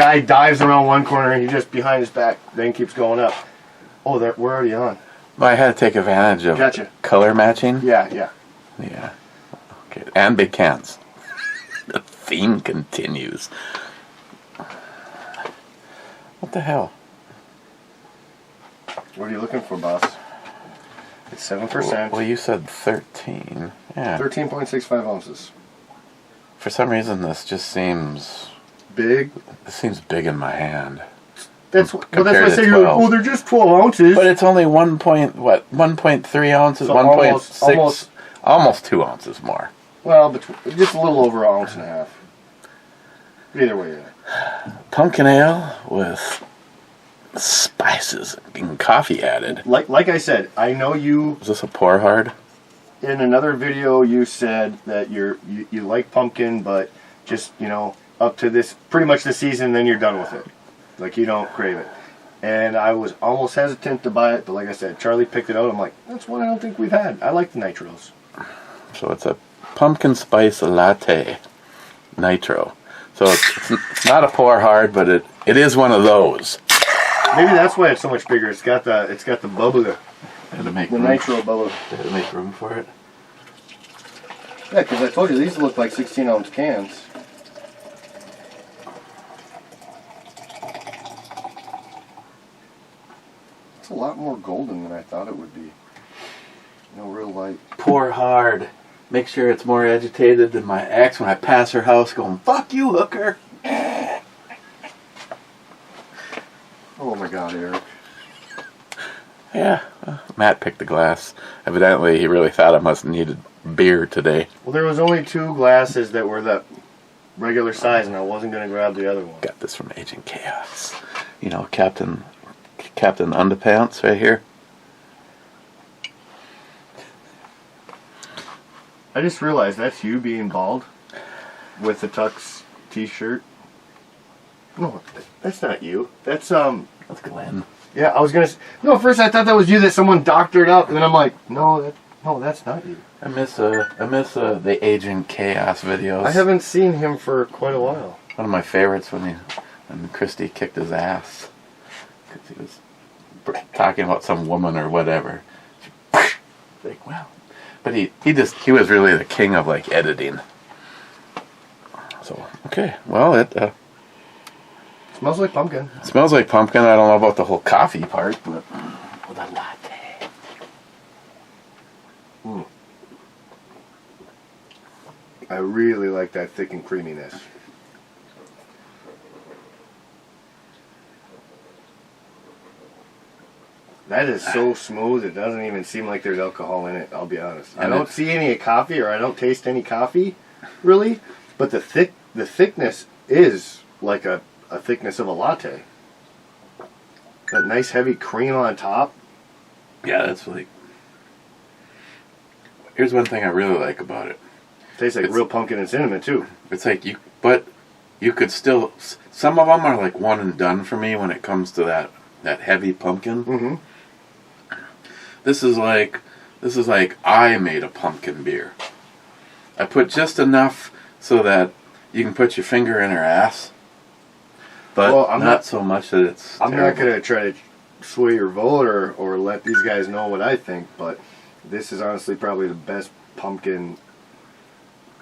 guy dives around one corner and he just behind his back, then keeps going up. Oh, we're already on. Well, I had to take advantage of color matching. Yeah. Okay, and big cans. The theme continues. What the hell? What are you looking for, boss? It's 7%. Well, you said 13. Yeah. 13.65 ounces. For some reason, this just seems big. It seems big in my hand. That's why I say you're like, oh, they're just 12 ounces. But it's only 1.3 ounces, so 1.6, almost 2 ounces more. Well, just a little over an ounce and a half. Either way, yeah. Pumpkin ale with spices and coffee added. Like I said, I know you. Is this a pour hard? In another video, you said that you like pumpkin, but just up to this pretty much the season, then you're done with it. Like you don't crave it. And I was almost hesitant to buy it, but like I said, Charlie picked it out. I'm like, that's one I don't think we've had. I like the nitros. So it's a pumpkin spice latte nitro. So it's not a pour hard, but it is one of those. Maybe that's why it's so much bigger. It's got the bubble. The nitro bubble. They had to make room for it. Yeah, because I told you these look like 16-ounce cans. It's a lot more golden than I thought it would be. No real light. Pour hard. Make sure it's more agitated than my ex when I pass her house going, fuck you, hooker. Oh my God, Eric. Yeah, Matt picked the glass. Evidently, he really thought I must have needed beer today. Well, there was only 2 glasses that were the regular size, and I wasn't going to grab the other one. Got this from Agent Chaos. You know, Captain Underpants right here. I just realized that's you being bald with the Tux t-shirt. No, that's not you. That's Glenn. Yeah, I was gonna. No, at first I thought that was you that someone doctored up, and then I'm like, no, that's not you. I miss the Agent Chaos videos. I haven't seen him for quite a while. One of my favorites when Christy kicked his ass because he was talking about some woman or whatever. Like, wow. But he was really the king of like editing. So okay, well it smells like pumpkin. It smells like pumpkin. I don't know about the whole coffee part, but with a latte. I really like that thick and creaminess. That is so smooth, it doesn't even seem like there's alcohol in it, I'll be honest. I don't see any coffee, or I don't taste any coffee, really, but the thickness is like a thickness of a latte. That nice heavy cream on top. Yeah, that's like... Here's one thing I really like about it. Tastes like real pumpkin and cinnamon, too. It's like but you could still... Some of them are like one and done for me when it comes to that heavy pumpkin. Mm-hmm. This is like I made a pumpkin beer. I put just enough so that you can put your finger in her ass, but not so much that it's I'm not going to try to sway your vote or let these guys know what I think, but this is honestly probably the best pumpkin.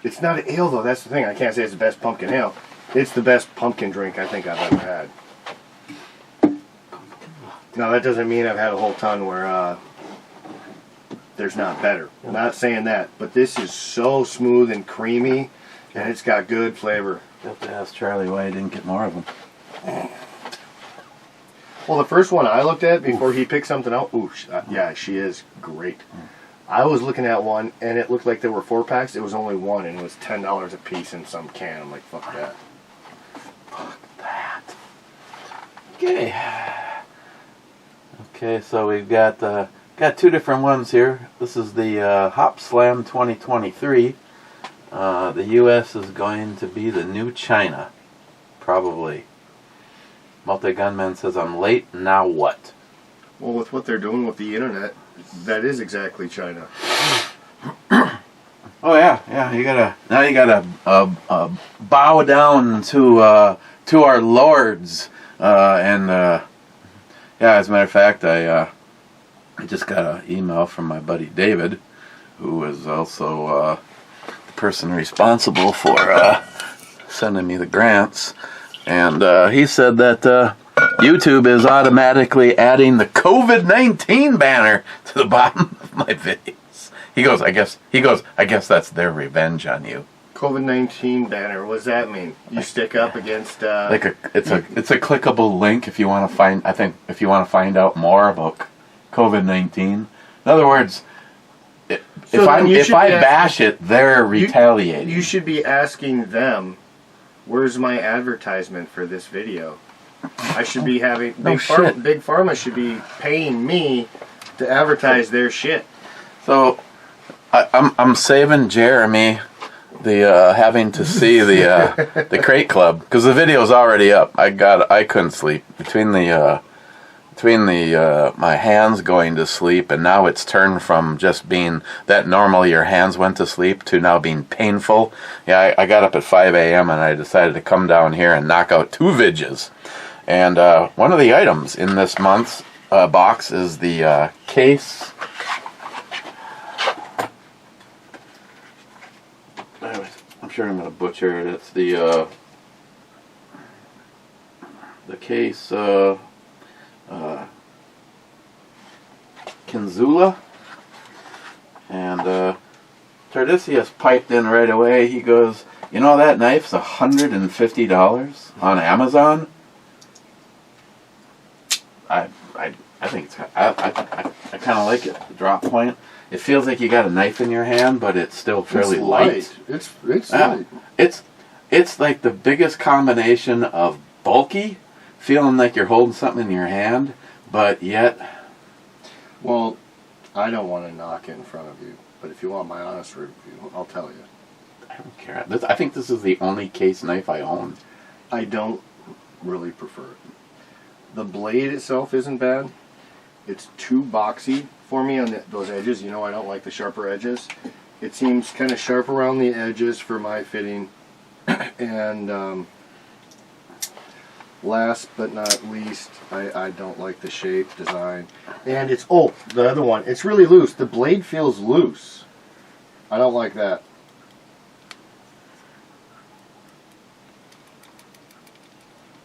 It's not an ale, though. That's the thing. I can't say it's the best pumpkin ale. It's the best pumpkin drink I think I've ever had. Now, that doesn't mean I've had a whole ton where there's not better. I'm not saying that, but this is so smooth and creamy, and it's got good flavor. You have to ask Charlie why I didn't get more of them. Well, the first one I looked at before he picked something out, yeah, she is great. I was looking at one, and it looked like there were 4-packs. It was only one, and it was $10 a piece in some can. I'm like, fuck that. Fuck that. Okay. Okay, so we've got 2 different ones here. This is the Hop Slam 2023. The U.S. is going to be the new China, probably. Multi-Gunman says, I'm late, now what? Well, with what they're doing with the internet, that is exactly China. Oh yeah, you gotta bow down to to our lords. Yeah, as a matter of fact, I just got an email from my buddy David, who is also the person responsible for sending me the grants. And he said that YouTube is automatically adding the COVID-19 banner to the bottom of my videos. He goes, I guess that's their revenge on you. COVID-19 banner. What does that mean? You stick up against it's a clickable link if you want to find. I think if you want to find out more about COVID-19. In other words, if I bash it, they're retaliating. You should be asking them, "Where's my advertisement for this video?" I should be having Big Pharma should be paying me to advertise their shit. So I'm saving Jeremy the having to see the Crate Club because the video's already up. I couldn't sleep between the my hands going to sleep, and now it's turned from just being that normally your hands went to sleep to now being painful. Yeah, I got up at 5 a.m. and I decided to come down here and knock out 2 vidges. And one of the items in this month's box is the case. I'm sure I'm going to butcher it. It's the case Kinzula, and Tardisius piped in right away. He goes, "You know that knife's $150 on Amazon." I think it's I kind of like it. The drop point. It feels like you got a knife in your hand, but it's still fairly light. It's light. It's like the biggest combination of bulky, feeling like you're holding something in your hand, but yet. Well, I don't want to knock it in front of you, but if you want my honest review, I'll tell you. I don't care. I think this is the only case knife I own. I don't really prefer it. The blade itself isn't bad. It's too boxy for me on those edges. You know, I don't like the sharper edges. It seems kind of sharp around the edges for my fitting. And last but not least, I don't like the shape, design. And it's, the other one, it's really loose. The blade feels loose. I don't like that.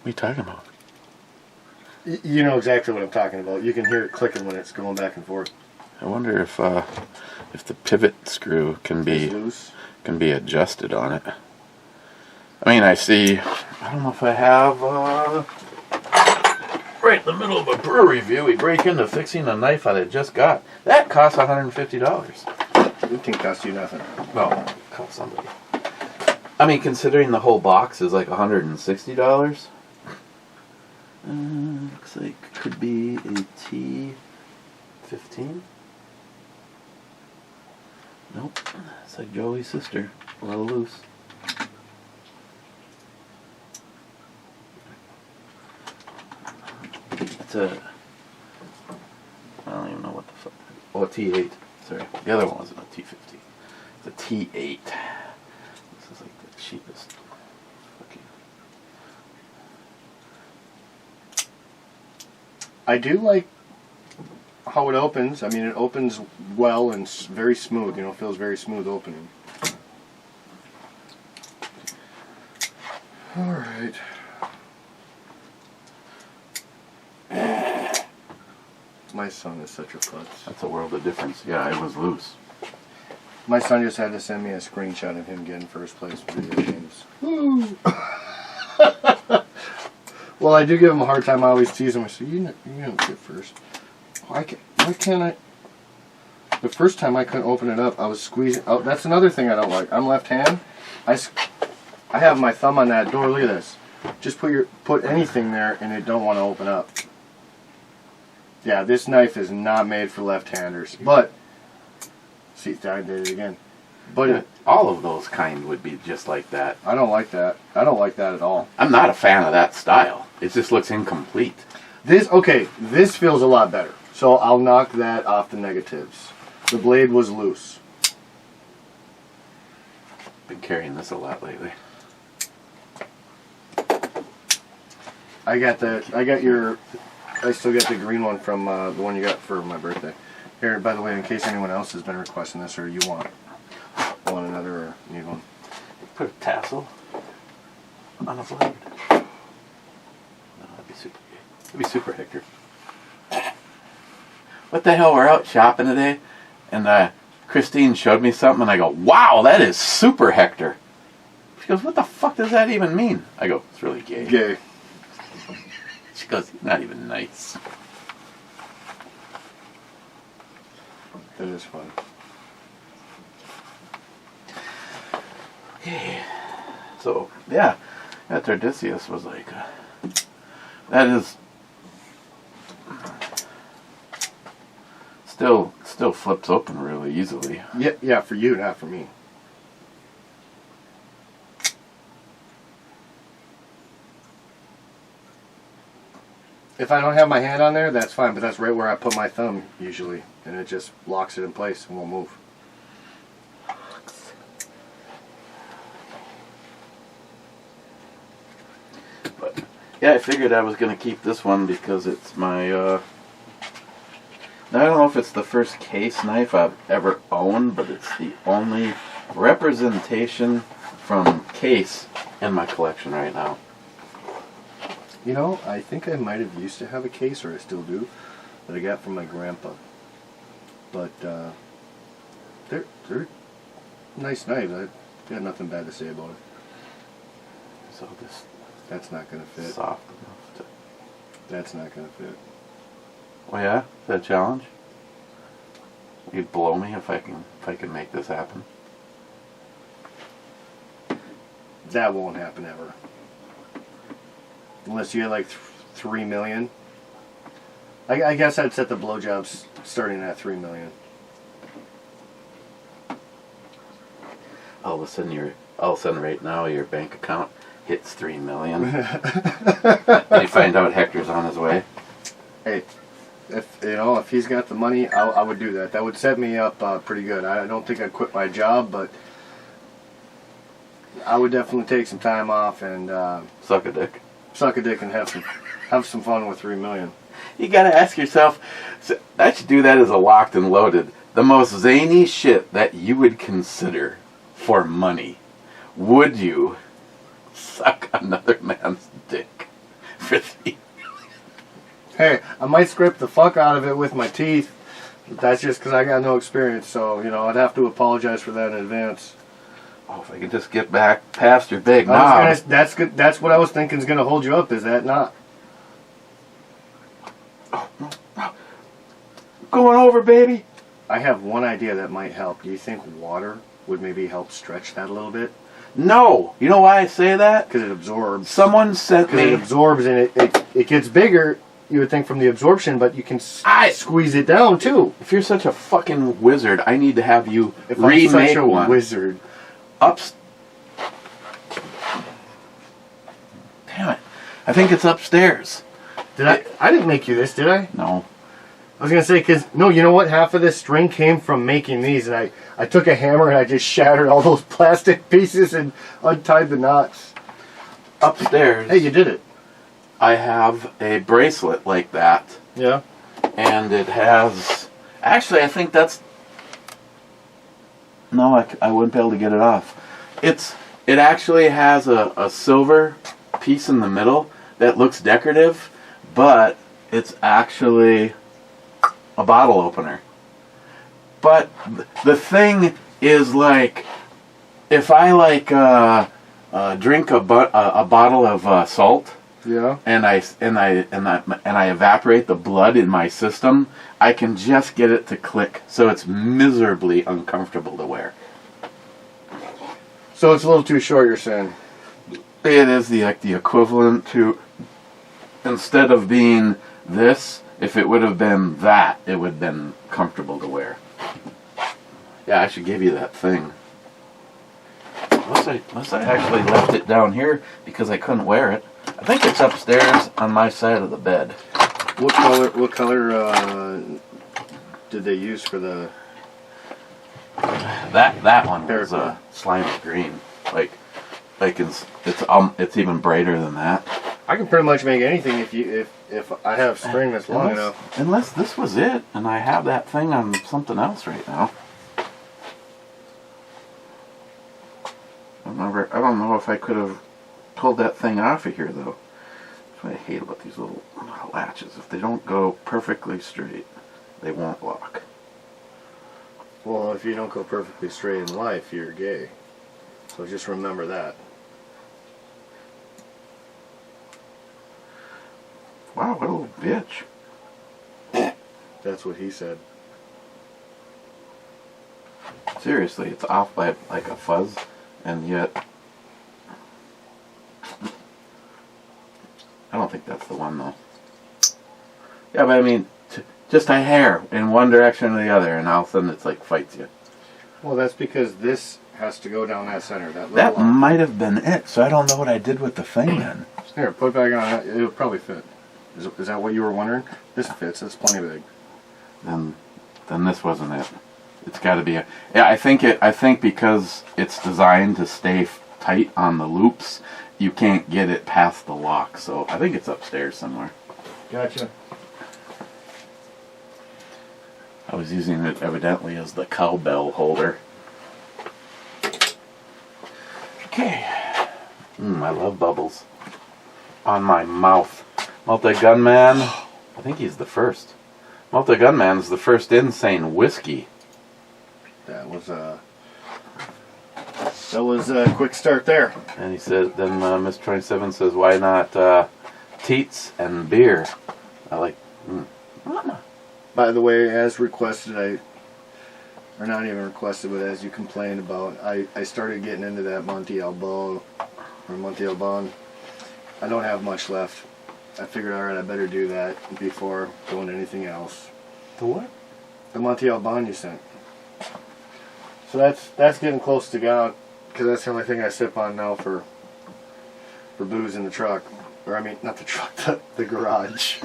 What are you talking about? You know exactly what I'm talking about. You can hear it clicking when it's going back and forth. I wonder if the pivot screw can be adjusted on it. I mean, I don't know if I have right in the middle of a brew review. We break into fixing a knife I just got. That costs $150. It can cost you nothing. Well, it cost somebody. I mean, considering the whole box is like $160. Looks like it could be a T15. Nope, it's like Joey's sister, a little loose. It's a, I don't even know what the fuck. Oh, a T8. Sorry, the other one wasn't a T15. It's a T8. This is like the cheapest. I do like how it opens. I mean, it opens well and very smooth. You know, feels very smooth opening. All right. My son is such a klutz. That's a world of difference. Yeah, it was loose. My son just had to send me a screenshot of him getting first place video games. Woo! Well, I do give him a hard time. I always tease him. I say, you don't get first. Why can't I? The first time I couldn't open it up, I was squeezing. Oh, that's another thing I don't like. I'm left-handed. I have my thumb on that door. Look at this. Just put anything there, and it don't want to open up. Yeah, this knife is not made for left-handers. But see, I did it again. But all of those kind would be just like that. I don't like that. I don't like that at all. I'm not a fan of that style. It just looks incomplete. This feels a lot better. So I'll knock that off the negatives. The blade was loose. Been carrying this a lot lately. I still got the green one from the one you got for my birthday. Here, by the way, in case anyone else has been requesting this, or you want another, or need one. Put a tassel on a blade. No, that'd be super gay. That'd be super Hector. What the hell? We're out shopping today, and Christine showed me something, and I go, "Wow, that is super Hector." She goes, "What the fuck does that even mean?" I go, "It's really gay." Gay. She goes, "Not even nice." That is fun. So, yeah, that Tardisius was like, that is still flips open really easily. Yeah, for you, not for me. If I don't have my hand on there, that's fine, but that's right where I put my thumb usually, and it just locks it in place and won't move. But yeah, I figured I was going to keep this one because it's my I don't know if it's the first case knife I've ever owned, but it's the only representation from case in my collection right now. You know, I think I might have used to have a case, or I still do, that I got from my grandpa. But they're nice knives. I got nothing bad to say about it. So this That's not gonna fit. soft enough to. That's not gonna fit. Oh yeah, is that a challenge? You'd blow me if I can make this happen. That won't happen ever. Unless you had like 3 million. I guess I'd set the blowjobs starting at 3 million. All of a sudden right now your bank account hits 3 million. And you find out Hector's on his way. Hey, if he's got the money, I would do that. That would set me up pretty good. I don't think I'd quit my job, but I would definitely take some time off and Suck a dick. suck a dick and have some fun with 3 million. You gotta ask yourself, I should do that as a locked and loaded. The most zany shit that you would consider for money. Would you suck another man's dick for 3 million? Hey, I might scrape the fuck out of it with my teeth. But that's just because I got no experience, so I'd have to apologize for that in advance. Oh, if I could just get back past your big knob. That's good. That's what I was thinking is going to hold you up. Is that not? Going over, baby. I have one idea that might help. Do you think water would maybe help stretch that a little bit? No. You know why I say that? Because it absorbs. Someone sent Because it me. absorbs and it gets bigger. You would think from the absorption, but you can squeeze it down too. If you're such a fucking wizard, I need to have you If I'm remake such a one. wizard. Damn it. I think it's upstairs. Did I didn't make you this, did I? No. I was going to say, because, no, you know what? Half of this string came from making these, and I took a hammer and I just shattered all those plastic pieces and untied the knots. Upstairs. Hey, you did it. I have a bracelet like that. Yeah. And it has... Actually, I think that's... No, I wouldn't be able to get it off. It actually has a silver piece in the middle that looks decorative, but it's actually a bottle opener. But the thing is, like, if I drink a bottle of salt, Yeah. and I evaporate the blood in my system, I can just get it to click, so it's miserably uncomfortable to wear. So it's a little too short, you're saying? It is the equivalent to, instead of being this, if it would have been that, it would have been comfortable to wear. Yeah, I should give you that thing. Unless I actually left it down here because I couldn't wear it. I think it's upstairs on my side of the bed. What color did they use for the... That one was Paracord. slimy green. Like it's even brighter than that. I can pretty much make anything if I have string that's long enough. Unless this was it, and I have that thing on something else right now. I don't know if I could have pulled that thing off of here though. That's what I hate about these little latches. If they don't go perfectly straight, they won't lock. Well, if you don't go perfectly straight in life, you're gay. So just remember that. Wow, what a little bitch. That's what he said. Seriously, it's off by like a fuzz, and yet I don't think that's the one though. Yeah, but I mean, just a hair in one direction or the other, and all of a sudden it's like fights you. Well, that's because this has to go down that center. That might have been it, so I don't know what I did with the thing then. Here, put it back on. It'll probably fit. Is that what you were wondering? This fits. That's plenty big. Then this wasn't it. It's got to be a. Yeah, I think because it's designed to stay tight on the loops, you can't get it past the lock. So I think it's upstairs somewhere. Gotcha. I was using it evidently as the cowbell holder. Okay. I love bubbles on my mouth. Multi-Gunman, I think he's the first. Multi-Gunman is the first insane whiskey. That was a quick start there. And he said, then Mr. 27 says, why not teats and beer? I like, By the way, as requested, or not even requested, but as you complained about, I started getting into that Monte Alban. I don't have much left. I figured, alright, I better do that before doing anything else. the what? The Monte Alban you sent. So that's getting close to gone, because that's the only thing I sip on now for booze in the truck. Or I mean, not the truck, the garage.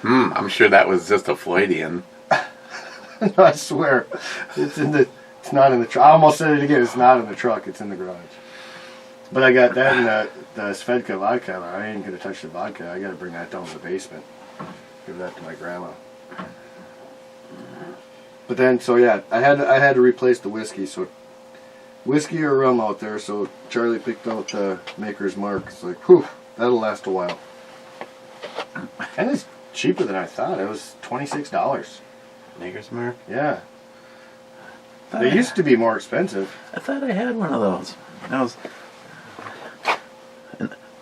I'm sure that was just a Floydian. No, I swear. It's not in the truck. I almost said it again. It's not in the truck. It's in the garage. But I got that and the Svedka vodka. I ain't gonna touch the vodka. I gotta bring that down to the basement. Give that to my grandma. But then, so yeah, I had to replace the whiskey. So whiskey or rum out there. So Charlie picked out the Maker's Mark. It's like, whew, that'll last a while. And it's cheaper than I thought. It was $26. Maker's Mark? Yeah. They used to be more expensive. I thought I had one of those.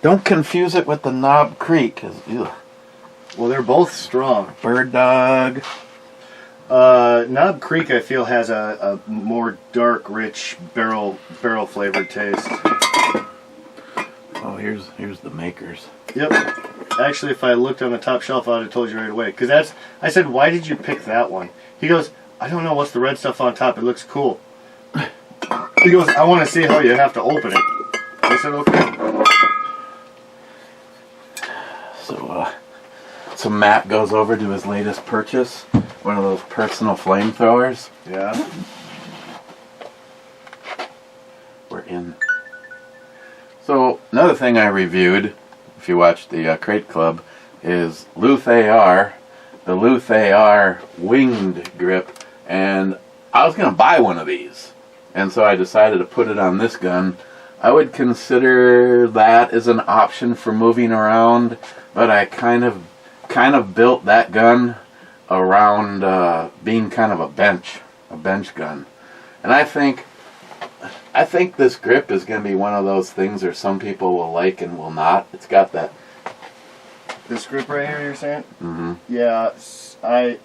Don't confuse it with the Knob Creek. 'Cause, Well, they're both strong. Bird Dog. Knob Creek, I feel, has a more dark, rich, barrel flavored taste. Oh, here's the Maker's. Yep. Actually, if I looked on the top shelf, I would have told you right away. Because I said, why did you pick that one? He goes, I don't know what's the red stuff on top. It looks cool. He goes, I want to see how you have to open it. I said, okay. So Matt goes over to his latest purchase, one of those personal flamethrowers. Yeah. We're in. So another thing I reviewed, if you watched the Crate Club, is Luth AR, the Luth AR winged grip, and I was going to buy one of these, and so I decided to put it on this gun. I would consider that as an option for moving around, but I kind of built that gun around being kind of a bench gun, and I think this grip is going to be one of those things where some people will like and will not. It's got that. This grip right here, you're saying? Mm-hmm. Yeah, it's a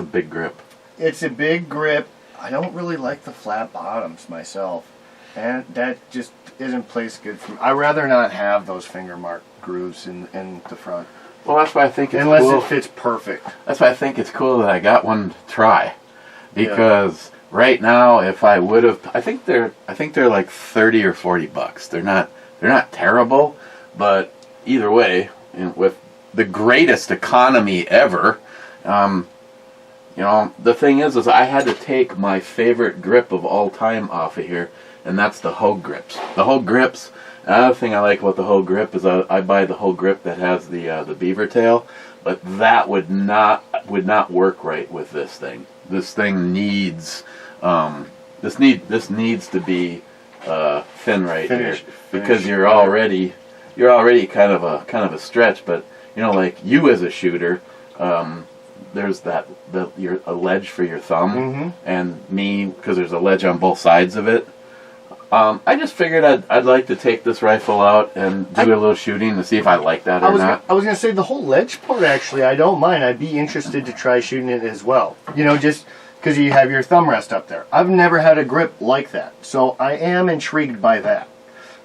big grip. It's a big grip. I don't really like the flat bottoms myself, and that just isn't placed good for me. I'd rather not have those finger mark grooves in the front. Well, that's why I think it's unless cool. It fits perfect. That's why I think it's cool that I got one to try, because right now, if I would have, I think they're like $30 or $40. They're not terrible, but either way, with the greatest economy ever, the thing is I had to take my favorite grip of all time off of here, and that's the Hogue grips. The Hogue grips, Another thing I like about the whole grip is I buy the whole grip that has the beaver tail, but that would not work right with this thing. This thing needs this needs to be thin right here because you're already kind of a stretch. But you know, like you as a shooter, there's you're a ledge for your thumb, and me because there's a ledge on both sides of it. I just figured I'd like to take this rifle out and do a little shooting to see if I like that or not. I was going to say the whole ledge part, actually, I don't mind. I'd be interested to try shooting it as well. You know, just because you have your thumb rest up there. I've never had a grip like that, so I am intrigued by that.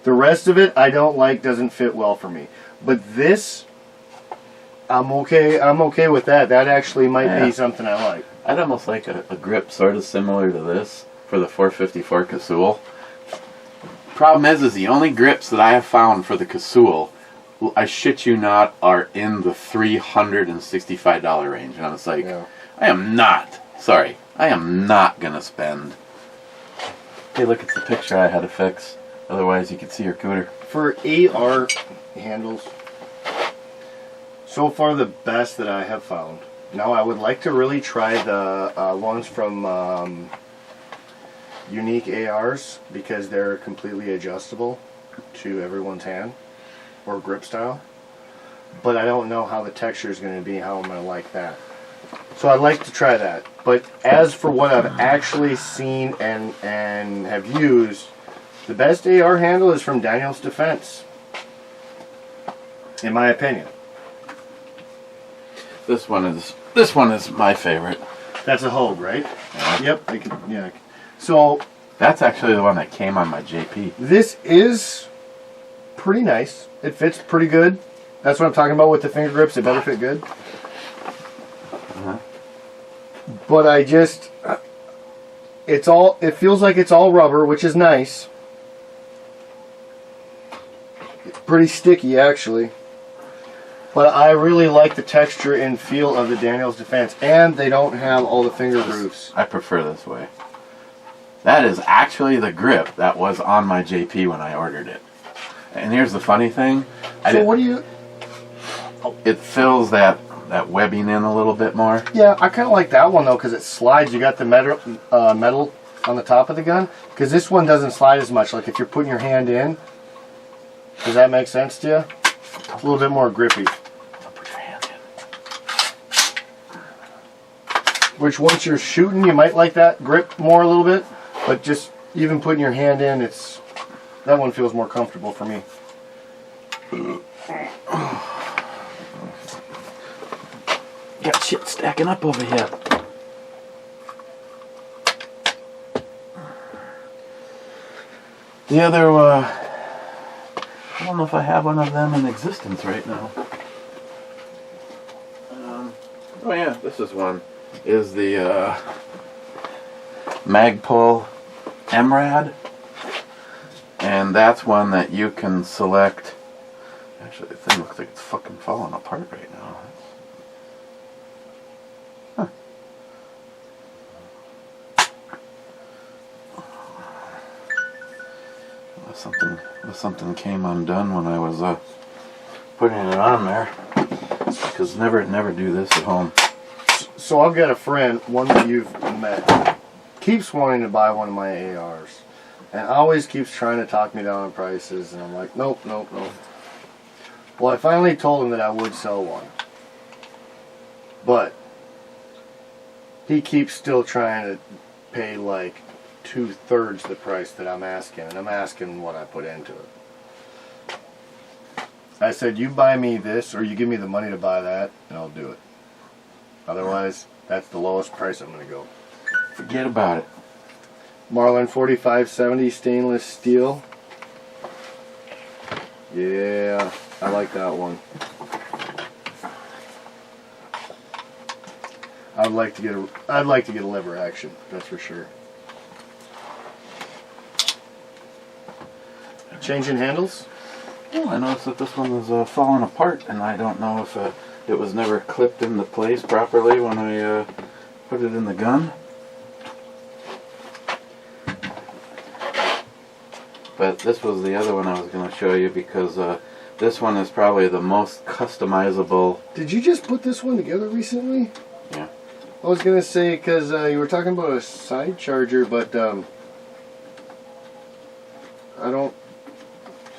The rest of it I don't like, doesn't fit well for me. But this, I'm okay with that. That actually might be something I like. I'd almost like a grip sort of similar to this for the 454 Casull. Problem is the only grips that I have found for the Casull, I shit you not, are in the $365 range. And I was like, I am not going to spend. Hey, look, it's the picture I had to fix. Otherwise, you could see your cooter. For AR handles, so far the best that I have found. Now, I would like to really try the ones from Unique ARs because they're completely adjustable to everyone's hand or grip style. But I don't know how the texture is going to be, how I'm going to like that. So I'd like to try that. But as for what I've actually seen and have used, the best AR handle is from Daniel's Defense, in my opinion. This one is my favorite. That's a Hogue, right? Yep. So that's actually the one that came on my JP. This is pretty nice. It fits pretty good. That's what I'm talking about with the finger grips. It better fit good. But I just, it feels like it's all rubber, which is nice. It's pretty sticky, actually. But I really like the texture and feel of the Daniel's Defense. And they don't have all the finger grooves. I prefer this way. That is actually the grip that was on my JP when I ordered it. And here's the funny thing. So what do you... It fills that webbing in a little bit more. Yeah, I kind of like that one, though, because it slides. You got the metal on the top of the gun. Because this one doesn't slide as much. Like if you're putting your hand in. Does that make sense to you? It's a little bit more grippy. Don't put your hand in. Which once you're shooting, you might like that grip more a little bit. But just even putting your hand in, that one feels more comfortable for me. Got shit stacking up over here. The other, I don't know if I have one of them in existence right now. Oh yeah, this is one. Is the Magpul MRAD, and that's one that you can select. Actually, the thing looks like it's fucking falling apart right now. Something came undone when I was putting it on there, because never do this at home. So I've got a friend, one that you've met, keeps wanting to buy one of my ARs, and always keeps trying to talk me down on prices, and I'm like, nope. Well, I finally told him that I would sell one, but he keeps still trying to pay like 2/3 the price that I'm asking, and I'm asking what I put into it. I said, you buy me this, or you give me the money to buy that, and I'll do it. Otherwise, that's the lowest price I'm going to go. Forget about it. Marlin 4570 stainless steel. Yeah, I like that one. I'd like to get a lever action, that's for sure. Changing handles? Well, I noticed that this one was falling apart, and I don't know if it was never clipped into place properly when I put it in the gun. But this was the other one I was going to show you because this one is probably the most customizable. Did you just put this one together recently? Yeah. I was gonna say because you were talking about a side charger, but I don't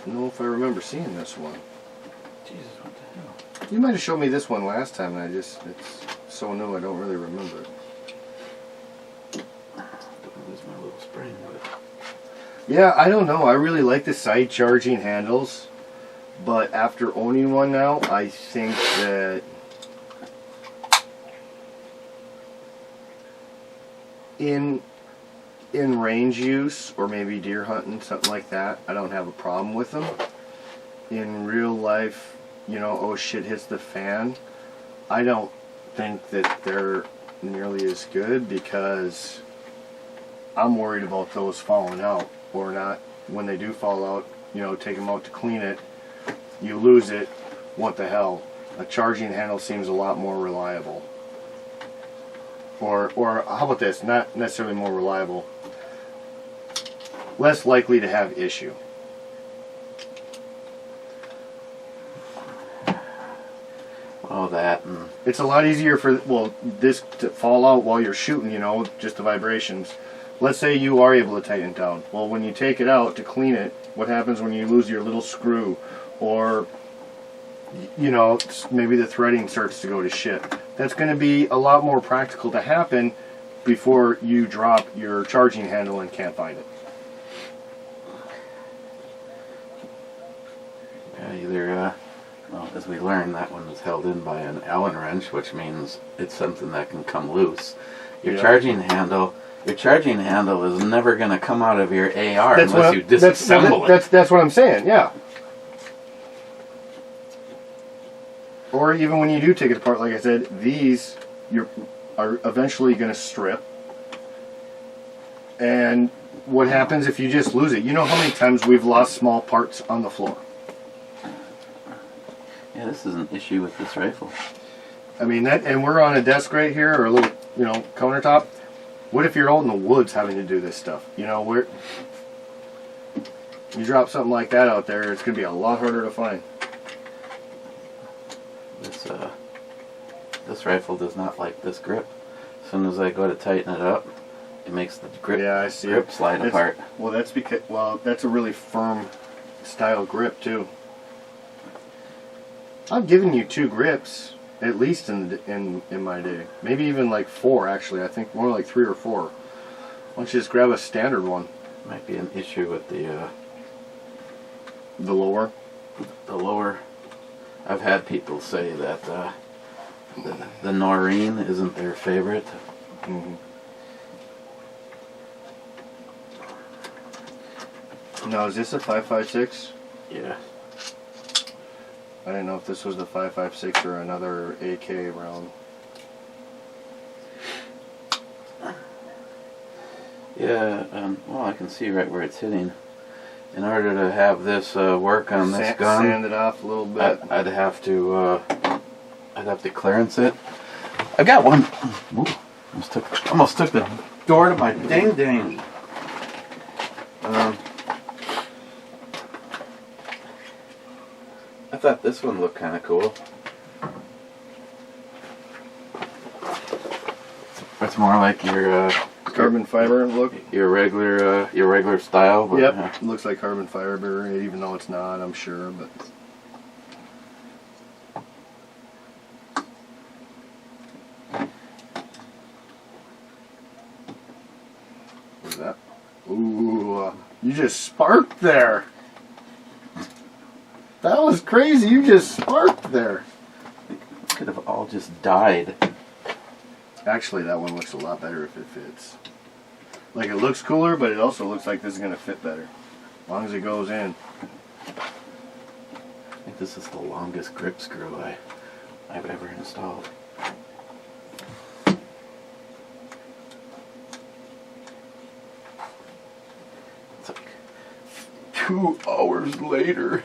know if I remember seeing this one. Jesus, what the hell? You might have showed me this one last time, and it's so new I don't really remember it. Don't lose my little spring, but Yeah, I don't know. I really like the side charging handles, but after owning one now, I think that in range use or maybe deer hunting, something like that, I don't have a problem with them. In real life, you know, oh shit hits the fan, I don't think that they're nearly as good because I'm worried about those falling out or not. When they do fall out, you know, take them out to clean it, you lose it, what the hell. A charging handle seems a lot more reliable. Or how about this, not necessarily more reliable, less likely to have issue. oh, that and It's a lot easier for, well, this to fall out while you're shooting, you know, just the vibrations. Let's say you are able to tighten it down. Well, when you take it out to clean it, what happens when you lose your little screw? Or, you know, maybe the threading starts to go to shit. That's going to be a lot more practical to happen before you drop your charging handle and can't find it. yeah, either well, as we learned, that one was held in by an Allen wrench, which means it's something that can come loose. Your Yeah. charging handle is never going to come out of your AR unless you disassemble it. That's what I'm saying, yeah. Or even when you do take it apart, like I said, these are eventually going to strip. And what happens if you just lose it? You know how many times we've lost small parts on the floor? Yeah, this is an issue with this rifle. I mean, and we're on a desk right here, or a little, you know, countertop. What if you're out in the woods having to do this stuff? You know, where you drop something like that out there, it's going to be a lot harder to find. This rifle does not like this grip. As soon as I go to tighten it up, it makes the grip slide apart. Well, that's because that's a really firm style grip too. I've given you 2 grips at least in my day, maybe even like 4 actually. I think more like 3 or 4. Why don't you just grab a standard one? Might be an issue with the lower. The lower. I've had people say that the Noreen isn't their favorite. Mm-hmm. Now, is this a 5.56? Yeah. I didn't know if this was the 5.56 or another AK round. Yeah, well, I can see right where it's hitting. In order to have this work on this gun, sand it off a little bit. I'd have to clearance it. I got one. Ooh, almost took the door to my ding. I thought this one looked kind of cool. It's more like your carbon fiber look. Your regular style. But, yep, it looks like carbon fiber, even though it's not, I'm sure. But what's that? Ooh, you just sparked there. That was crazy. You just sparked there. Could have all just died. Actually, that one looks a lot better if it fits. Like, it looks cooler, but it also looks like this is going to fit better. As long as it goes in. I think this is the longest grip screw I've ever installed. It's like 2 hours later.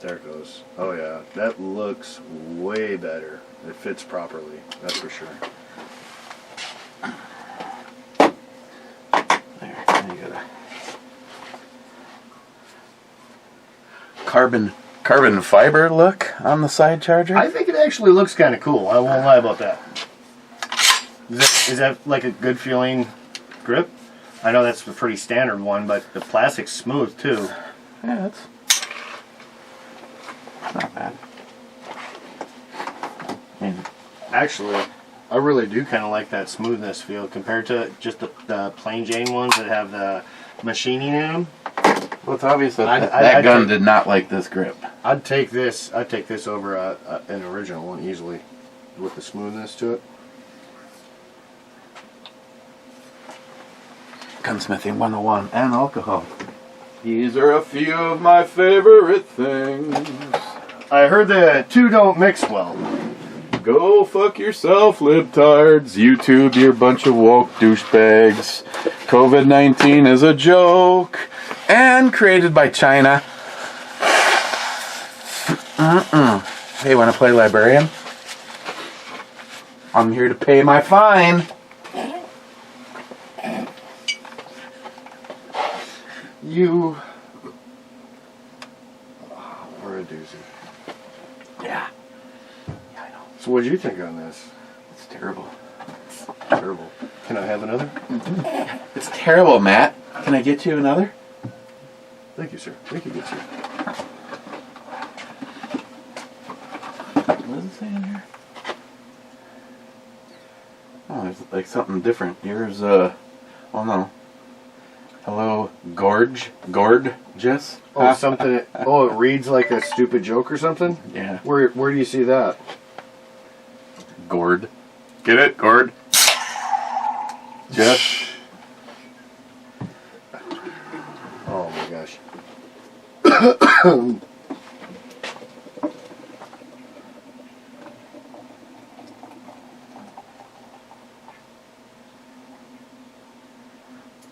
There it goes. Oh yeah, that looks way better. It fits properly, that's for sure. There, now you gotta carbon fiber look on the side charger. I think it actually looks kind of cool. I won't lie about that. Is that like a good feeling grip? I know that's a pretty standard one, but the plastic's smooth too. Yeah, it's not bad. Actually, I really do kind of like that smoothness feel compared to just the plain Jane ones that have the machining in them. Well, it's obvious that that gun did not like this grip. I'd take this over an original one easily, with the smoothness to it. Gunsmithing 101 and alcohol. These are a few of my favorite things. I heard the two don't mix well. Go fuck yourself, libtards. YouTube, you're a bunch of woke douchebags. COVID-19 is a joke. And created by China. Hey, wanna play librarian? I'm here to pay my fine. You... We're a doozy. Yeah. I know. So what did you think on this? It's terrible. It's terrible. Can I have another? It's terrible, Matt. Can I get you another? Thank you, sir. Thank you, good sir. What does it say in here? Oh, there's like something different. Yours, oh no. Hello, gorgeous? Oh, something. Oh, it reads like a stupid joke or something? Yeah. Where do you see that? Gord. Get it? Gord? Jess? Oh my gosh.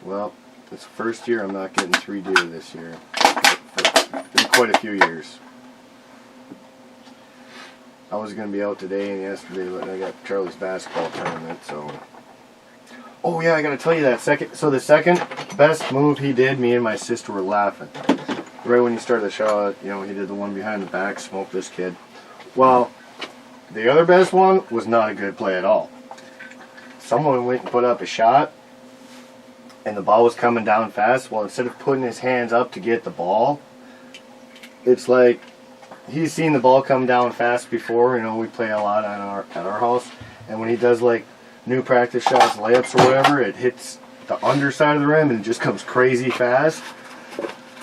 Well, it's the first year I'm not getting 3 deer this year. In quite a few years. I was going to be out today and yesterday, but I got Charlie's basketball tournament, so... Oh yeah, I got to tell you that second... So the second best move he did, me and my sister were laughing. Right when he started the shot, you know, he did the one behind the back, smoked this kid. Well, the other best one was not a good play at all. Someone went and put up a shot, and the ball was coming down fast. Well, instead of putting his hands up to get the ball, it's like he's seen the ball come down fast before. You know, we play a lot at our house, and when he does like new practice shots, layups or whatever, it hits the underside of the rim and it just comes crazy fast.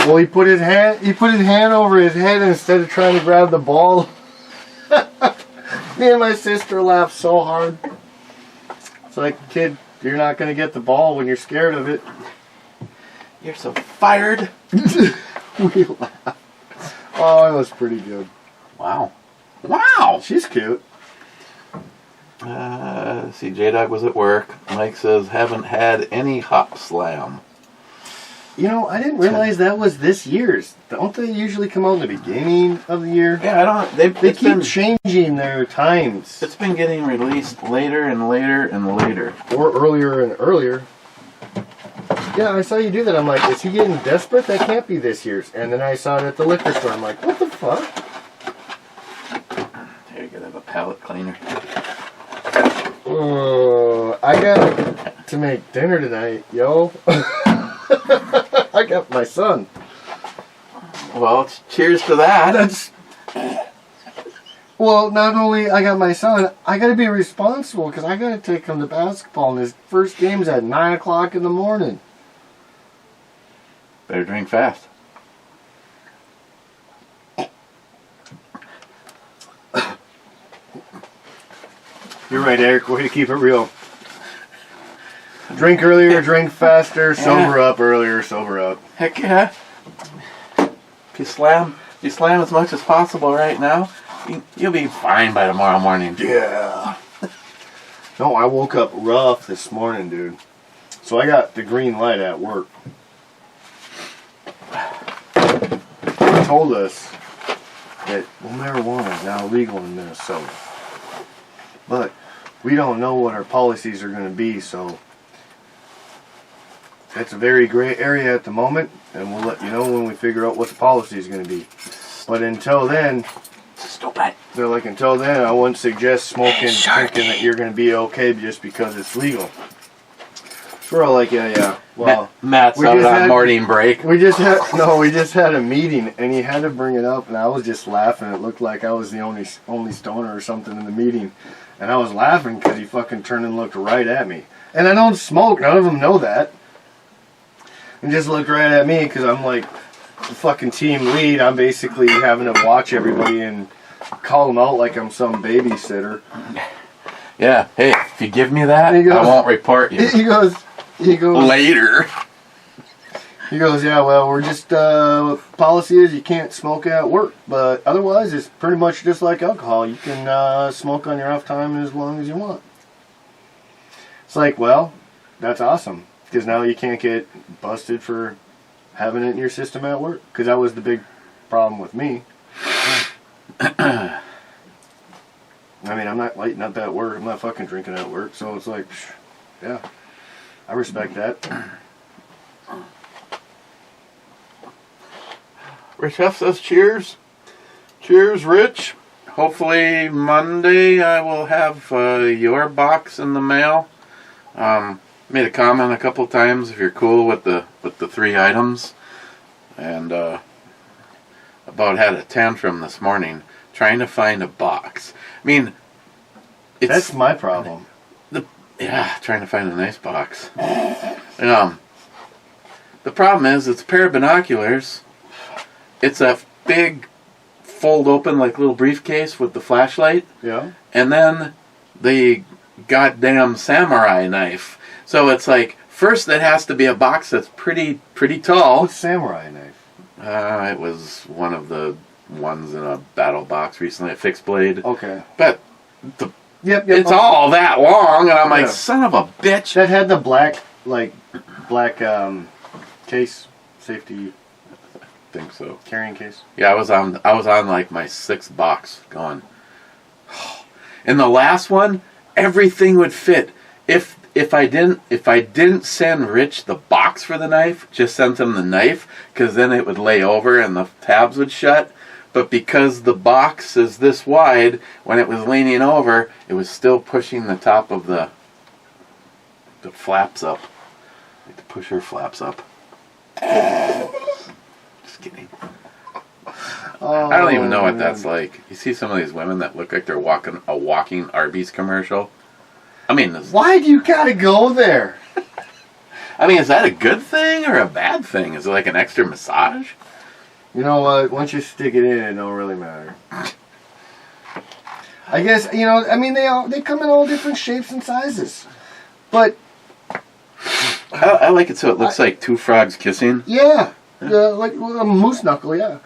Well, he put his hand over his head instead of trying to grab the ball. Me and my sister laughed so hard. It's like, kid, you're not going to get the ball when you're scared of it. You're so fired. We laughed. Oh, it was pretty good. Wow. Wow. She's cute. See, J-Dog was at work. Mike says, haven't had any hop slam. You know, I didn't realize that was this year's. Don't they usually come out in the beginning of the year? Yeah, I don't... They keep changing their times. It's been getting released later and later and later. Or earlier and earlier. Yeah, I saw you do that. I'm like, is he getting desperate? That can't be this year's. And then I saw it at the liquor store. I'm like, what the fuck? Here, you gotta have a palate cleaner. I got to make dinner tonight, yo. I got my son. Well, cheers to that. Well, not only I got my son, I got to be responsible because I got to take him to basketball, and his first game's at 9 o'clock in the morning. Better drink fast. You're right, Eric. Way to keep it real. Drink earlier, drink faster, sober up earlier, sober up. Heck yeah. If you slam as much as possible right now, you'll be fine by tomorrow morning. Yeah. No, I woke up rough this morning, dude. So I got the green light at work. They told us that marijuana is now legal in Minnesota. But we don't know what our policies are going to be, so it's a very gray area at the moment, and we'll let you know when we figure out what the policy is going to be. But until then, Stupid. they're like, until then, I wouldn't suggest smoking, thinking that you're going to be okay just because it's legal. We're all like, yeah. Well, Matt's out on morning break. We just had a meeting, and he had to bring it up, and I was just laughing. It looked like I was the only stoner or something in the meeting, and I was laughing because he fucking turned and looked right at me. And I don't smoke. None of them know that. And just looked right at me because I'm like the fucking team lead. I'm basically having to watch everybody and call them out like I'm some babysitter. Yeah. Hey, if you give me that, I won't report you. He goes later. He goes, yeah, well, we're just, policy is you can't smoke at work, but otherwise it's pretty much just like alcohol. You can smoke on your off time as long as you want. It's like, well, that's awesome, because now you can't get busted for having it in your system at work, because that was the big problem with me. I mean, I'm not lighting up at work. I'm not fucking drinking at work, so it's like, yeah. I respect that. Rich F says cheers. Cheers, Rich. Hopefully Monday I will have your box in the mail. Made a comment a couple times if you're cool with the 3 items, and about had a tantrum this morning trying to find a box. I mean, that's my problem. Yeah, trying to find a nice box. The problem is, it's a pair of binoculars. It's a big, fold open like little briefcase with the flashlight. Yeah. And then the goddamn samurai knife. So it's like, first it has to be a box that's pretty tall. What's samurai knife? It was one of the ones in a battle box recently, a fixed blade. Okay. But Yep. It's all that long, and I'm like, son of a bitch. That had the black case, safety. I think so. Carrying case. Yeah, I was on like my 6th box going. In the last one, everything would fit. If I didn't send Rich the box for the knife, just sent him the knife, because then it would lay over and the tabs would shut. But because the box is this wide, when it was leaning over, it was still pushing the top of the flaps up. Like the pusher flaps up. Just kidding. I don't even know what that's like. You see some of these women that look like they're walking a walking Arby's commercial. I mean, why do you gotta go there? I mean, is that a good thing or a bad thing? Is it like an extra massage? You know what? Once you stick it in, it don't really matter. I guess, I mean, they come in all different shapes and sizes. But I like it so it looks like 2 frogs kissing. Yeah. Like a moose knuckle, yeah.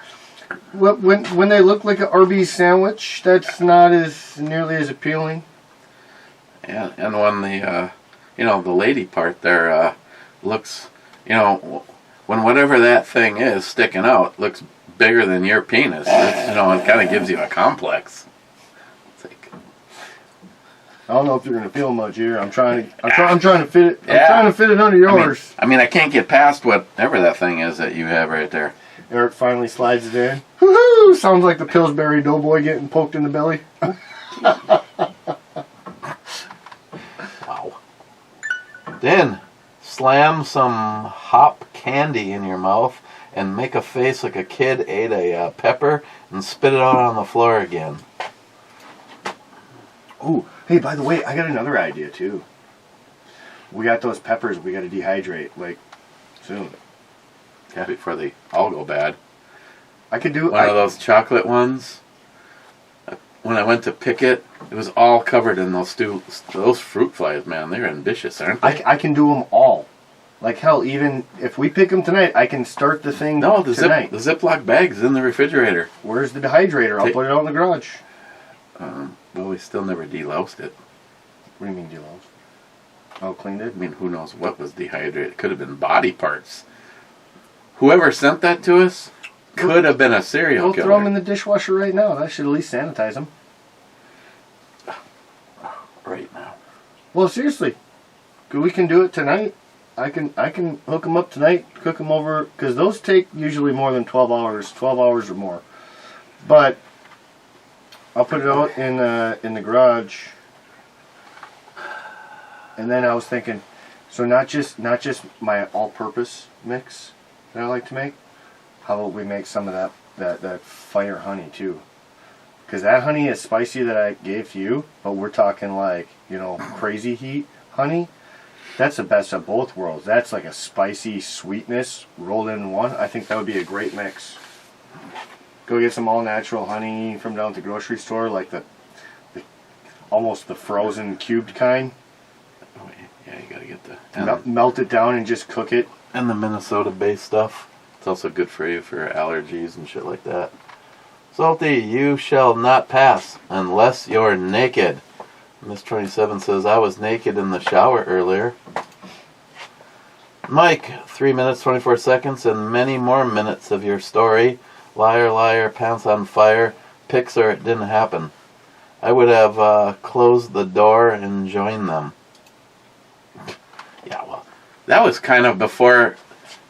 When they look like an Arby's sandwich, that's not as nearly as appealing. Yeah, and when the lady part there looks, when whatever that thing is sticking out looks bigger than your penis, it kind of gives you a complex. It's like, I don't know if you're gonna feel much here. I'm trying to fit it. I'm trying to fit it under yours. I mean, I can't get past whatever that thing is that you have right there. Eric finally slides it in. Woohoo! Sounds like the Pillsbury Doughboy getting poked in the belly. Wow. Then slam some hop candy in your mouth and make a face like a kid ate a pepper and spit it out on the floor again. Ooh, hey, by the way, I got another idea too. We got those peppers we got to dehydrate soon. Yeah, before they all go bad. I could do one of those chocolate ones. When I went to pick it, it was all covered in those fruit flies, man. They're ambitious, aren't they? I can do them all. Like hell, even if we pick them tonight, I can start the thing tonight. The Ziploc bag's in the refrigerator. Where's the dehydrator? I'll put it out in the garage. Well, we still never deloused it. What do you mean deloused? Oh, cleaned it? I mean, who knows what was dehydrated? It could have been body parts. Whoever sent that to us could have been a serial killer. Throw them in the dishwasher right now. That should at least sanitize them. Right now. Well, seriously, we can do it tonight. I can hook them up tonight, cook them over, because those take usually more than 12 hours, 12 hours or more. But I'll put it out in the garage. And then I was thinking, so not just my all-purpose mix that I like to make. How about we make some of that fire honey too? Because that honey is spicy that I gave to you, but we're talking like, you know, crazy heat honey. That's the best of both worlds. That's like a spicy sweetness rolled in one. I think that would be a great mix. Go get some all-natural honey from down at the grocery store, like the almost the frozen cubed kind. Oh, yeah, you gotta get the Melt it down and just cook it. And the Minnesota-based stuff. It's also good for you for allergies and shit like that. Salty, you shall not pass unless you're naked. Miss 27 says, I was naked in the shower earlier. Mike, 3 minutes, 24 seconds, and many more minutes of your story. Liar, liar, pants on fire. Pics or it didn't happen. I would have closed the door and joined them. Yeah, well, that was kind of before...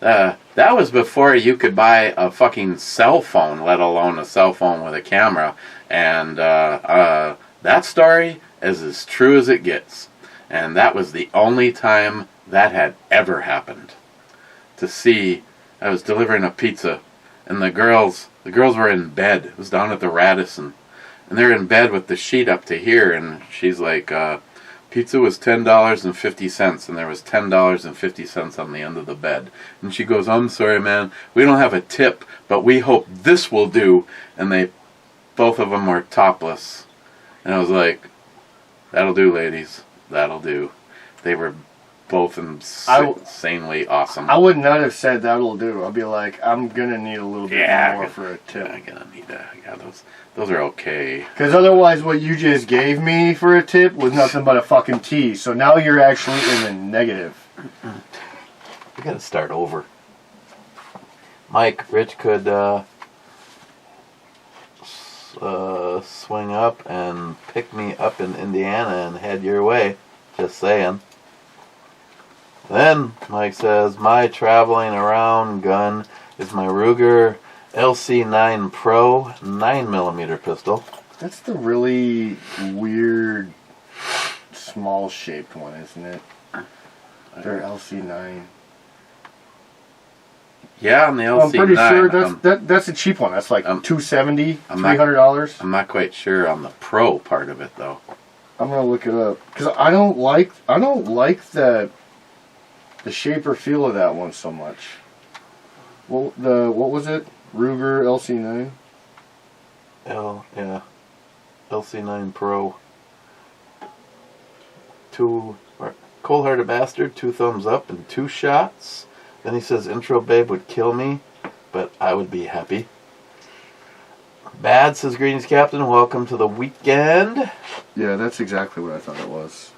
that was before you could buy a fucking cell phone, let alone a cell phone with a camera. And that story is as true as it gets. And that was the only time that had ever happened. To see, I was delivering a pizza, and the girls were in bed. It was down at the Radisson. And they're in bed with the sheet up to here, and she's like, pizza was $10.50, and there was $10.50 on the end of the bed. And she goes, I'm sorry, man, we don't have a tip, but we hope this will do. And both of them were topless. And I was like, that'll do, ladies. That'll do. They were both insanely awesome. I would not have said that'll do. I'd be like, I'm gonna need a little bit more for a tip. I'm gonna need that. Yeah, those are okay. Because otherwise, what you just gave me for a tip was nothing but a fucking tease. So now you're actually in the negative. We gotta start over. Mike, Rich could swing up and pick me up in Indiana and head your way. Just saying. Then Mike says, my traveling around gun is my Ruger LC9 Pro 9mm pistol. That's the really weird, small shaped one, isn't it? They're LC9. Yeah, on the LC9. I'm pretty sure that's a cheap one. That's like $270, $300. I'm not quite sure on the Pro part of it though. I'm gonna look it up because I don't like the shape or feel of that one so much. Well, what was it? Ruger LC9. Yeah, LC9 Pro. Cold-hearted bastard. 2 thumbs up and 2 shots. Then he says, intro babe would kill me, but I would be happy. Bad says, greetings, Captain. Welcome to the weekend. Yeah, that's exactly what I thought it was.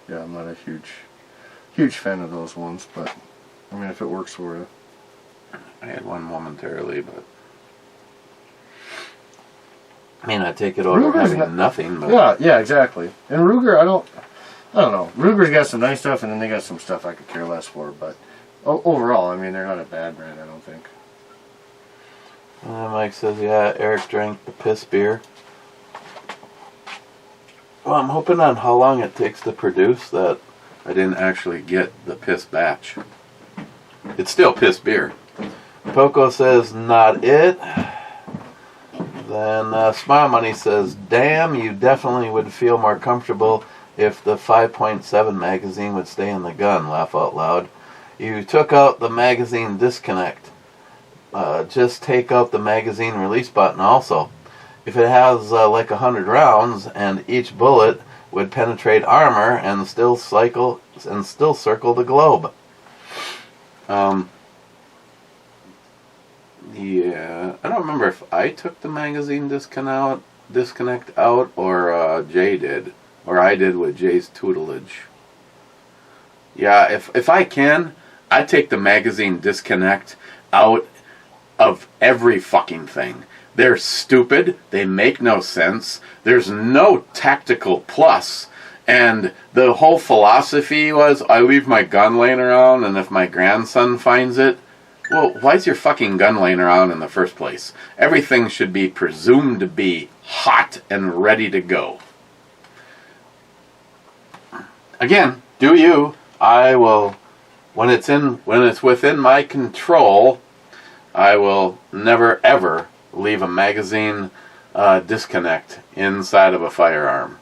Yeah, I'm not a huge fan of those ones, but I mean, if it works for you. I had one momentarily, but I mean, I take it over having nothing. But yeah, exactly. And Ruger, I don't know. Ruger's got some nice stuff, and then they got some stuff I could care less for. But overall, I mean, they're not a bad brand, I don't think. Mike says, yeah, Eric drank the piss beer. Well, I'm hoping on how long it takes to produce that I didn't actually get the piss batch. It's still piss beer. Poco says, not it. Then Smile Money says, damn, you definitely would feel more comfortable if the 5.7 magazine would stay in the gun. Laugh out loud. You took out the magazine disconnect. Just take out the magazine release button also. If it has like 100 rounds and each bullet would penetrate armor and still circle the globe. Yeah, I don't remember if I took the magazine disconnect out or Jay did, or I did with Jay's tutelage. Yeah, if I can, I take the magazine disconnect out of every fucking thing. They're stupid. They make no sense. There's no tactical plus. And the whole philosophy was, I leave my gun laying around, and if my grandson finds it, Well, why's your fucking gun laying around in the first place? Everything should be presumed to be hot and ready to go. Again, do you? I will, when it's within my control, I will never ever leave a magazine disconnect inside of a firearm.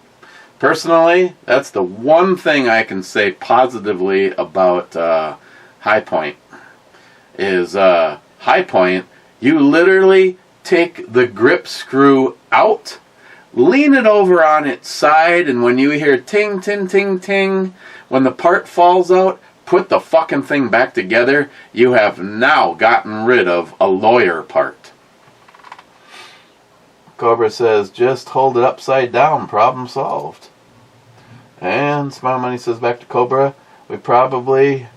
Personally, that's the one thing I can say positively about High Point. Is High Point, you literally take the grip screw out, lean it over on its side, and when you hear ting, ting, ting, ting, when the part falls out, put the fucking thing back together. You have now gotten rid of a lawyer part. Cobra says, just hold it upside down, problem solved. And Smile Money says back to Cobra, we probably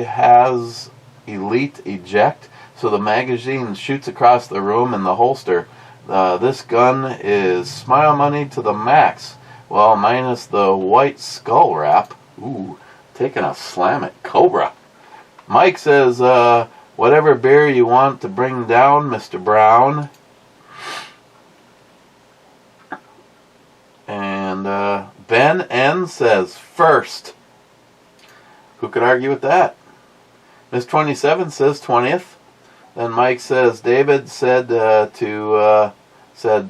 has elite eject, so the magazine shoots across the room in the holster. This gun is Smile Money to the max. Well, minus the white skull wrap. Ooh, taking a slam at Cobra. Mike says, whatever beer you want to bring down, Mr. Brown. And Ben N says, first. Who could argue with that? Miss 27 says 20th. Then Mike says, David said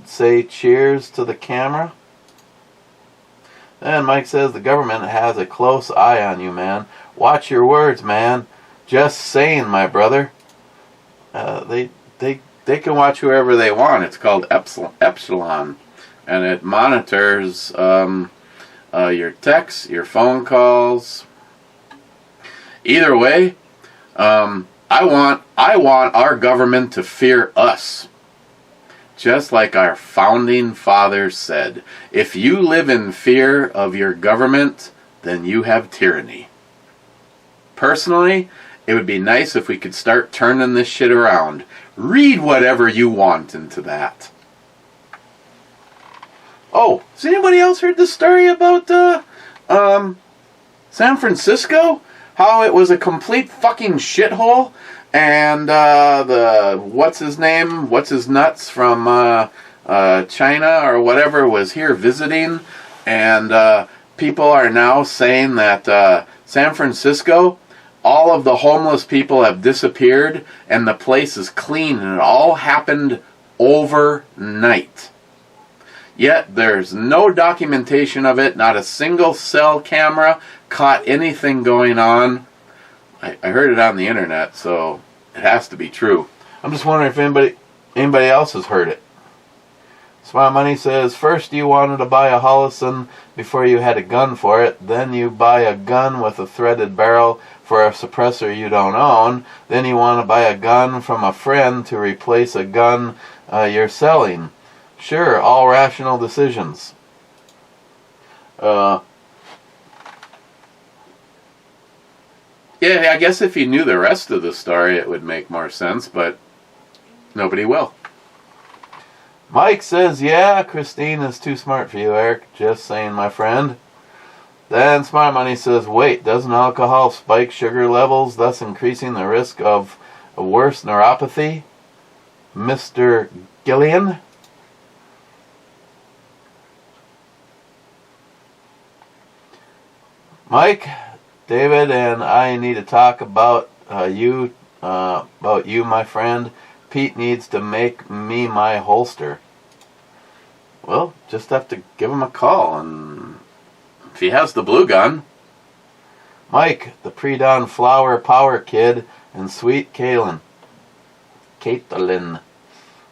say cheers to the camera. Then Mike says, the government has a close eye on you, man. Watch your words, man. Just saying, my brother. They can watch whoever they want. It's called Epsilon. And it monitors your texts, your phone calls. Either way, I want our government to fear us. Just like our founding fathers said, if you live in fear of your government, then you have tyranny. Personally, it would be nice if we could start turning this shit around. Read whatever you want into that. Oh, has anybody else heard the story about San Francisco? How it was a complete fucking shithole, and what's his nuts from China or whatever was here visiting, and people are now saying that San Francisco, all of the homeless people have disappeared, and the place is clean, and it all happened overnight. Yet there's no documentation of it, not a single cell camera caught anything going on. I heard it on the internet, so it has to be true. I'm just wondering if anybody else has heard it. Smile Money says, first you wanted to buy a Hollison before you had a gun for it, then you buy a gun with a threaded barrel for a suppressor you don't own, then you want to buy a gun from a friend to replace a gun you're selling. Sure, all rational decisions. Yeah, I guess if you knew the rest of the story, it would make more sense, but nobody will. Mike says, yeah, Christine is too smart for you, Eric. Just saying, my friend. Then Smart Money says, wait, doesn't alcohol spike sugar levels, thus increasing the risk of a worse neuropathy? Mr. Gillian? Mike, David, and I need to talk about you, my friend. Pete needs to make me my holster. Well, just have to give him a call, and if he has the blue gun. Mike, the pre-dawn flower power kid, and sweet Caitlin.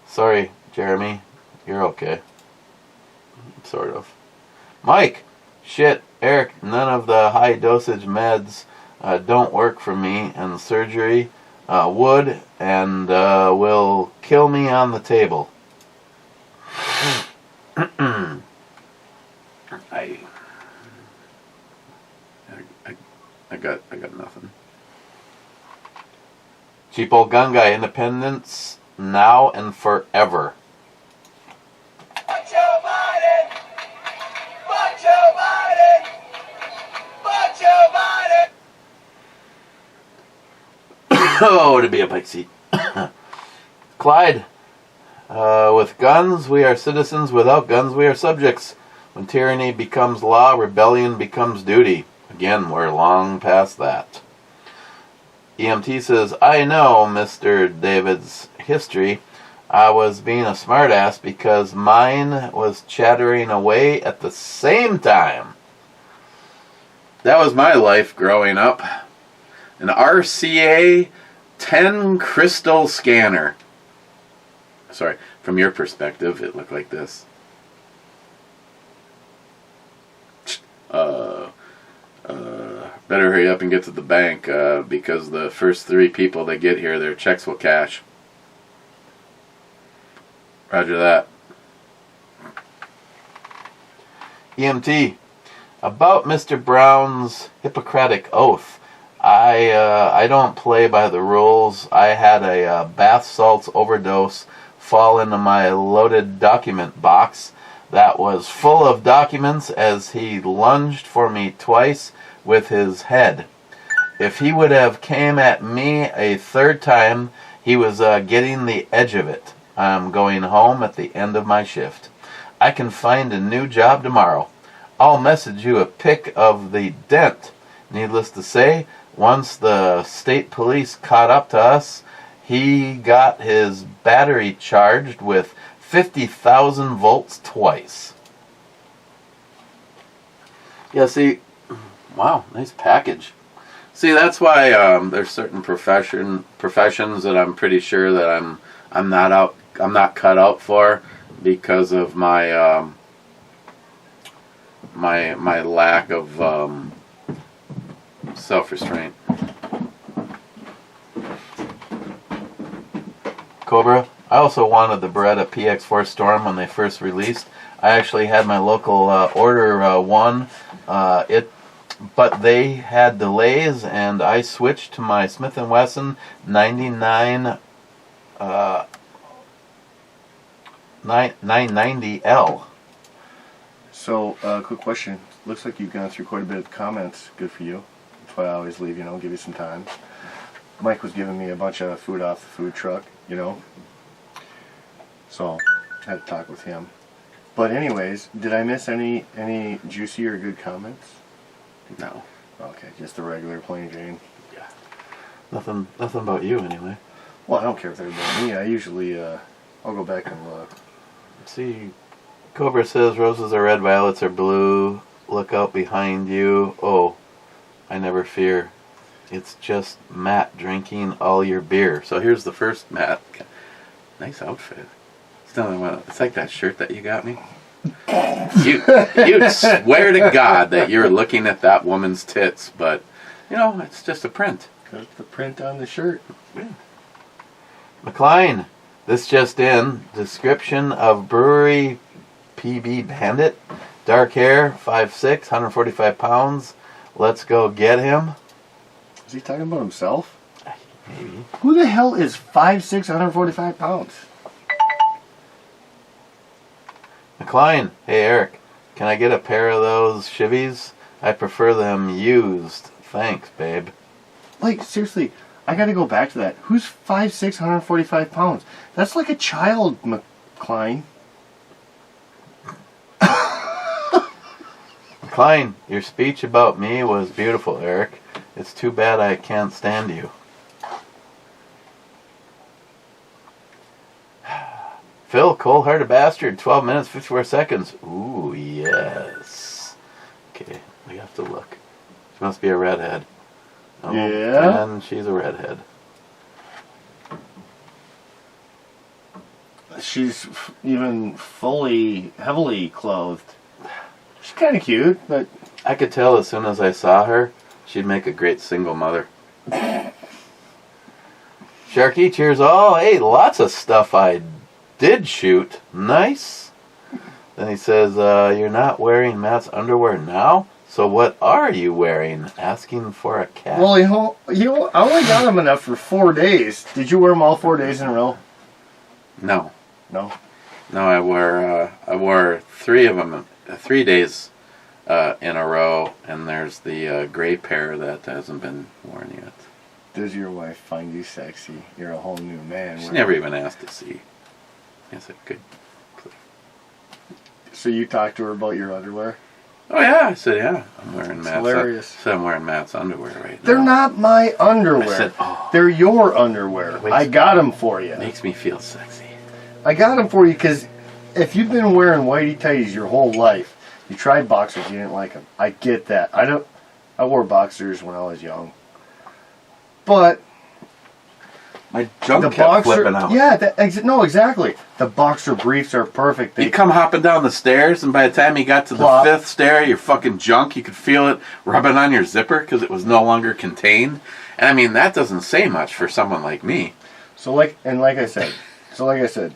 Sorry, Jeremy. You're okay. Sort of. Mike, shit, Eric, none of the high dosage meds don't work for me, and surgery would and will kill me on the table. I got nothing. Cheap old gun guy, independence now and forever. Oh, to be a bike seat. Clyde, with guns, we are citizens. Without guns, we are subjects. When tyranny becomes law, rebellion becomes duty. Again, we're long past that. EMT says, I know Mr. David's history. I was being a smartass because mine was chattering away at the same time. That was my life growing up. An RCA 10 crystal scanner. Sorry, from your perspective, it looked like this. Better hurry up and get to the bank because the first 3 people that get here, their checks will cash. Roger that. EMT, about Mr. Brown's Hippocratic Oath. I don't play by the rules. I had a bath salts overdose fall into my loaded document box that was full of documents as he lunged for me twice with his head. If he would have came at me a 3rd time, he was getting the edge of it. I'm going home at the end of my shift. I can find a new job tomorrow. I'll message you a pic of the dent. Needless to say, once the state police caught up to us, he got his battery charged with 50,000 volts twice. Yeah, see, wow, nice package. See, that's why there's certain professions that I'm pretty sure that I'm not cut out for because of my my lack of self-restraint. Cobra, I also wanted the Beretta PX4 Storm when they first released. I actually had my local order one. But they had delays, and I switched to my Smith & Wesson 990L. So, quick question. Looks like you've gone through quite a bit of comments. Good for you. That's why I always leave, give you some time. Mike was giving me a bunch of food off the food truck, So, I had to talk with him. But anyways, did I miss any juicy or good comments? No. Okay, just the regular plain Jane. Yeah. Nothing about you anyway. Well, I don't care if they're about me. I usually, I'll go back and look. Let's see. Cobra says roses are red, violets are blue. Look out behind you. Oh, I never fear. It's just Matt drinking all your beer. So here's the first Matt. Nice outfit. It's like that shirt that you got me. You'd swear to God that you're looking at that woman's tits, but it's just a print. That's the print on the shirt. Yeah. McLean, this just in. Description of brewery PB Bandit. Dark hair, 5'6", 145 pounds. Let's go get him. Is he talking about himself? Maybe. Who the hell is 5'6", 145 pounds? McLean, hey Eric, can I get a pair of those Chivys? I prefer them used. Thanks, babe. Like, seriously, I gotta go back to that. Who's 5'6", 145 pounds? That's like a child, McLean. McLean, your speech about me was beautiful, Eric. It's too bad I can't stand you. Phil, cold-hearted bastard, 12 minutes, 54 seconds. Ooh, yes. Okay, we have to look. She must be a redhead. Oh, yeah? And she's a redhead. She's even heavily clothed. She's kind of cute, but... I could tell as soon as I saw her, she'd make a great single mother. Sharky, cheers all. Hey, lots of stuff I did shoot. Nice. Then he says, you're not wearing Matt's underwear now? So what are you wearing? Asking for a cat. Well, I only got them enough for 4 days. Did you wear them all 4 days in a row? No. No? No, I wore 3 of them, 3 days in a row, and there's the gray pair that hasn't been worn yet. Does your wife find you sexy? You're a whole new man. She never even asked to see. I said, good. So you talked to her about your underwear? Oh yeah, I said yeah. I'm wearing Matt's. Hilarious. I said I'm wearing Matt's underwear right now. They're not my underwear. I said, oh. They're your underwear. I got them for you. Makes me feel sexy. I got them for you because if you've been wearing whitey tighties your whole life, you tried boxers, you didn't like them. I get that. I wore boxers when I was young, but my junk kept flipping out. Yeah, no, exactly. The boxer briefs are perfect. You come hopping down the stairs, and by the time you got to the 5th stair, your fucking junk, you could feel it rubbing on your zipper because it was no longer contained. And I mean, that doesn't say much for someone like me. So like I said,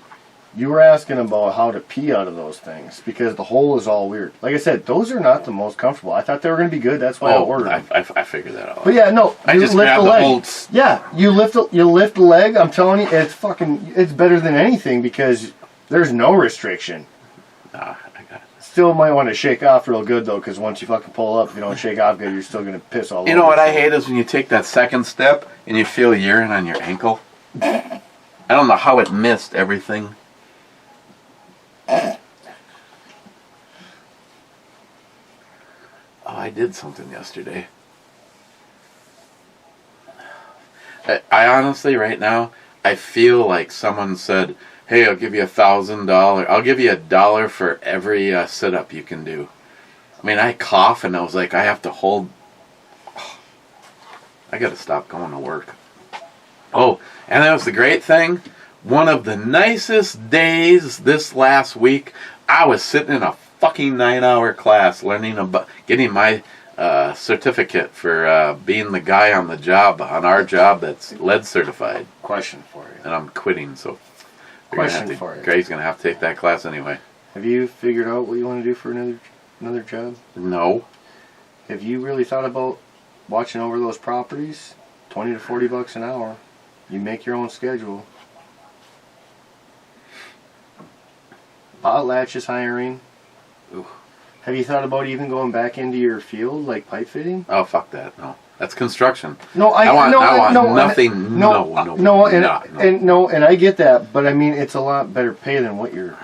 you were asking about how to pee out of those things because the hole is all weird. Like I said, those are not the most comfortable. I thought they were going to be good. That's why I ordered them. I figured that out. But yeah, no, I just grabbed the leg. Yeah, you lift the leg. I'm telling you, it's better than anything because there's no restriction. Nah, I got it. Still might want to shake off real good though, because once you fucking pull up, if you don't shake off good, you're still going to piss all over. You know what I hate is when you take that second step and you feel urine on your ankle. I don't know how it missed everything. Oh, I did something yesterday. I honestly, right now, I feel like someone said, hey, I'll give you $1,000. I'll give you $1 for every sit-up you can do. I mean, I cough and I was like, I have to hold. Oh, I got to stop going to work. Oh, and that was the great thing. One of the nicest days this last week, I was sitting in a fucking 9-hour class learning about getting my certificate for being the guy on the job, on our job that's lead certified. Question for you. And I'm quitting, so question for you. Greg's going to have to take that class anyway. Have you figured out what you want to do for another job? No. Have you really thought about watching over those properties? $20 to $40 an hour. You make your own schedule. Potlatch is hiring. Ooh. Have you thought about even going back into your field, like pipe fitting? Oh, fuck that. No. That's construction. No, I want nothing. No, and I get that, but I mean, it's a lot better pay than what you're...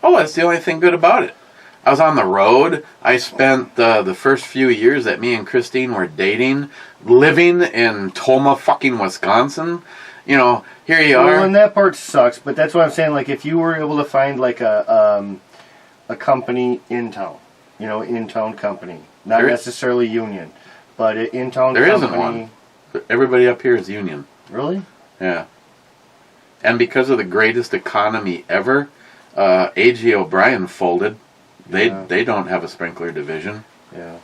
Oh, that's the only thing good about it. I was on the road. I spent the first few years that me and Christine were dating, living in Toma, fucking Wisconsin. You know, here you are. Well, and that part sucks, but that's what I'm saying. Like, if you were able to find, like, a company in town, in-town company, not necessarily union, but an in-town company. There isn't one. Everybody up here is union. Really? Yeah. And because of the greatest economy ever, A.G. O'Brien folded. They don't have a sprinkler division. Yeah.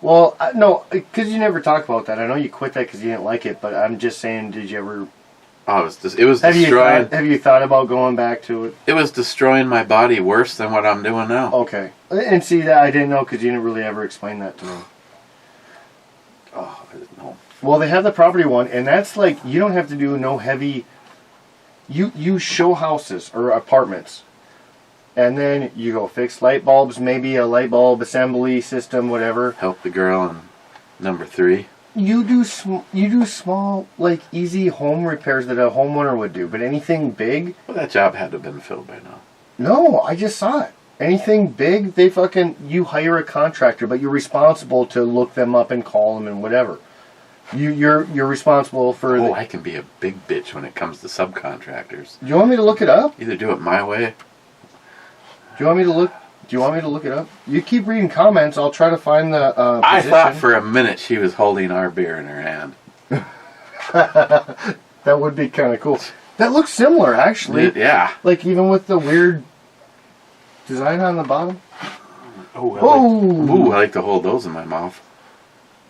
Well, no, because you never talk about that. I know you quit that because you didn't like it, but I'm just saying, did you ever... Oh, it was destroying... Have you thought about going back to it? It was destroying my body worse than what I'm doing now. Okay. And see, that I didn't know because you didn't really ever explain that to me. Oh, I didn't know. Well, they have the property one, and that's like, you don't have to do no heavy... You show houses or apartments. And then you go fix light bulbs, maybe a light bulb assembly system, whatever. Help the girl in number 3. You do small, like, easy home repairs that a homeowner would do. But anything big... Well, that job had to have been filled by now. No, I just saw it. Anything big, you hire a contractor, but you're responsible to look them up and call them and whatever. You're responsible for... Oh, I can be a big bitch when it comes to subcontractors. Do you want me to look it up? Either do it my way... Do you want me to look it up? You keep reading comments. I'll try to find the position. I thought for a minute she was holding our beer in her hand. That would be kind of cool. That looks similar, actually. Yeah. Like, even with the weird design on the bottom. Oh, I like to hold those in my mouth.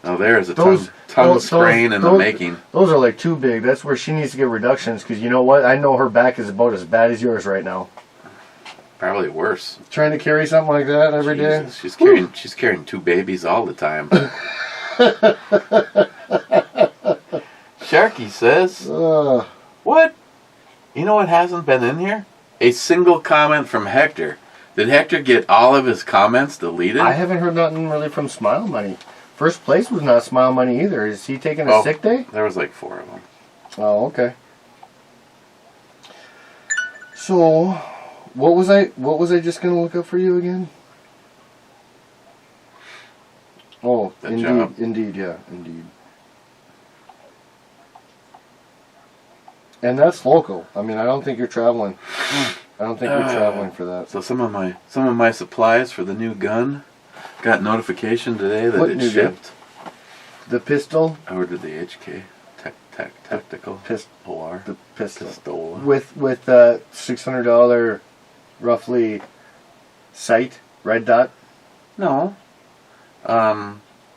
Oh, there's a tongue sprain in the making. Those are like too big. That's where she needs to get reductions, because you know what? I know her back is about as bad as yours right now. Probably worse. Trying to carry something like that every day. She's carrying 2 babies all the time. Sharky says, what? You know what hasn't been in here? A single comment from Hector. Did Hector get all of his comments deleted? I haven't heard nothing really from Smile Money. first place was not Smile Money either. Is he taking a sick day? There was like 4 of them. Oh, okay. So, what was I just gonna look up for you again? Oh, That job. Indeed, yeah, Indeed. And that's local. I mean, I don't think you're traveling. I don't think you're traveling for that. So some of my supplies for the new gun got notification today that What it new shipped. The pistol. I ordered the HK tactical OR. The pistol. Pistola. With $600 roughly sight, red dot. No.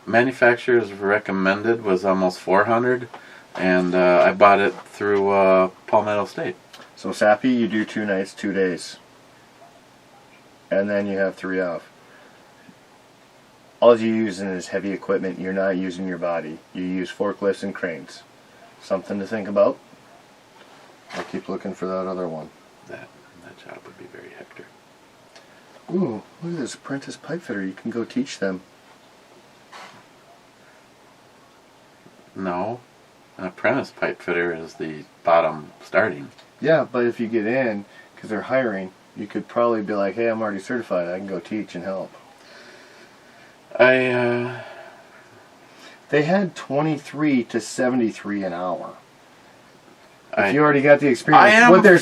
Manufacturer's recommended was almost 400, and I bought it through Palmetto State. So Sappy, you do 2 nights, 2 days. And then you have 3 off. All you're using is heavy equipment. You're not using your body. You use forklifts and cranes. Something to think about. I'll keep looking for that other one. That job would be very hectic. Ooh, look at this apprentice pipe fitter. You can go teach them. No. An apprentice pipe fitter is the bottom starting. Yeah, but if you get in, because they're hiring, you could probably be like, hey, I'm already certified. I can go teach and help. They had 23 to 73 an hour. If you already got the experience, what they're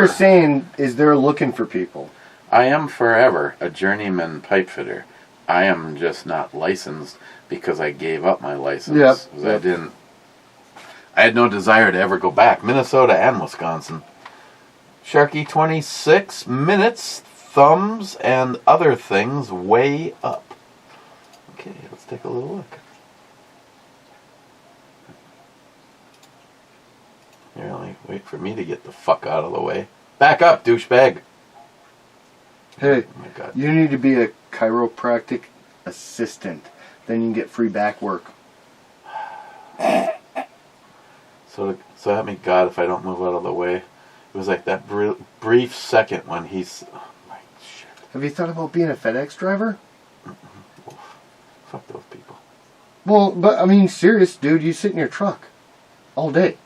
saying is they're looking for people. I am forever a journeyman pipe fitter. I am just not licensed because I gave up my license. Yep. I had no desire to ever go back. Minnesota and Wisconsin. Sharky 26 minutes, thumbs and other things way up. Okay, let's take a little look. Here, only wait for me to get the fuck out of the way. Back up, douchebag. Hey, oh my God. You need to be a chiropractic assistant. Then you can get free back work. So help me God if I don't move out of the way. It was like that brief second when he's... Oh my shit. Have you thought about being a FedEx driver? Fuck those people. Well, but I mean, serious, dude. You sit in your truck all day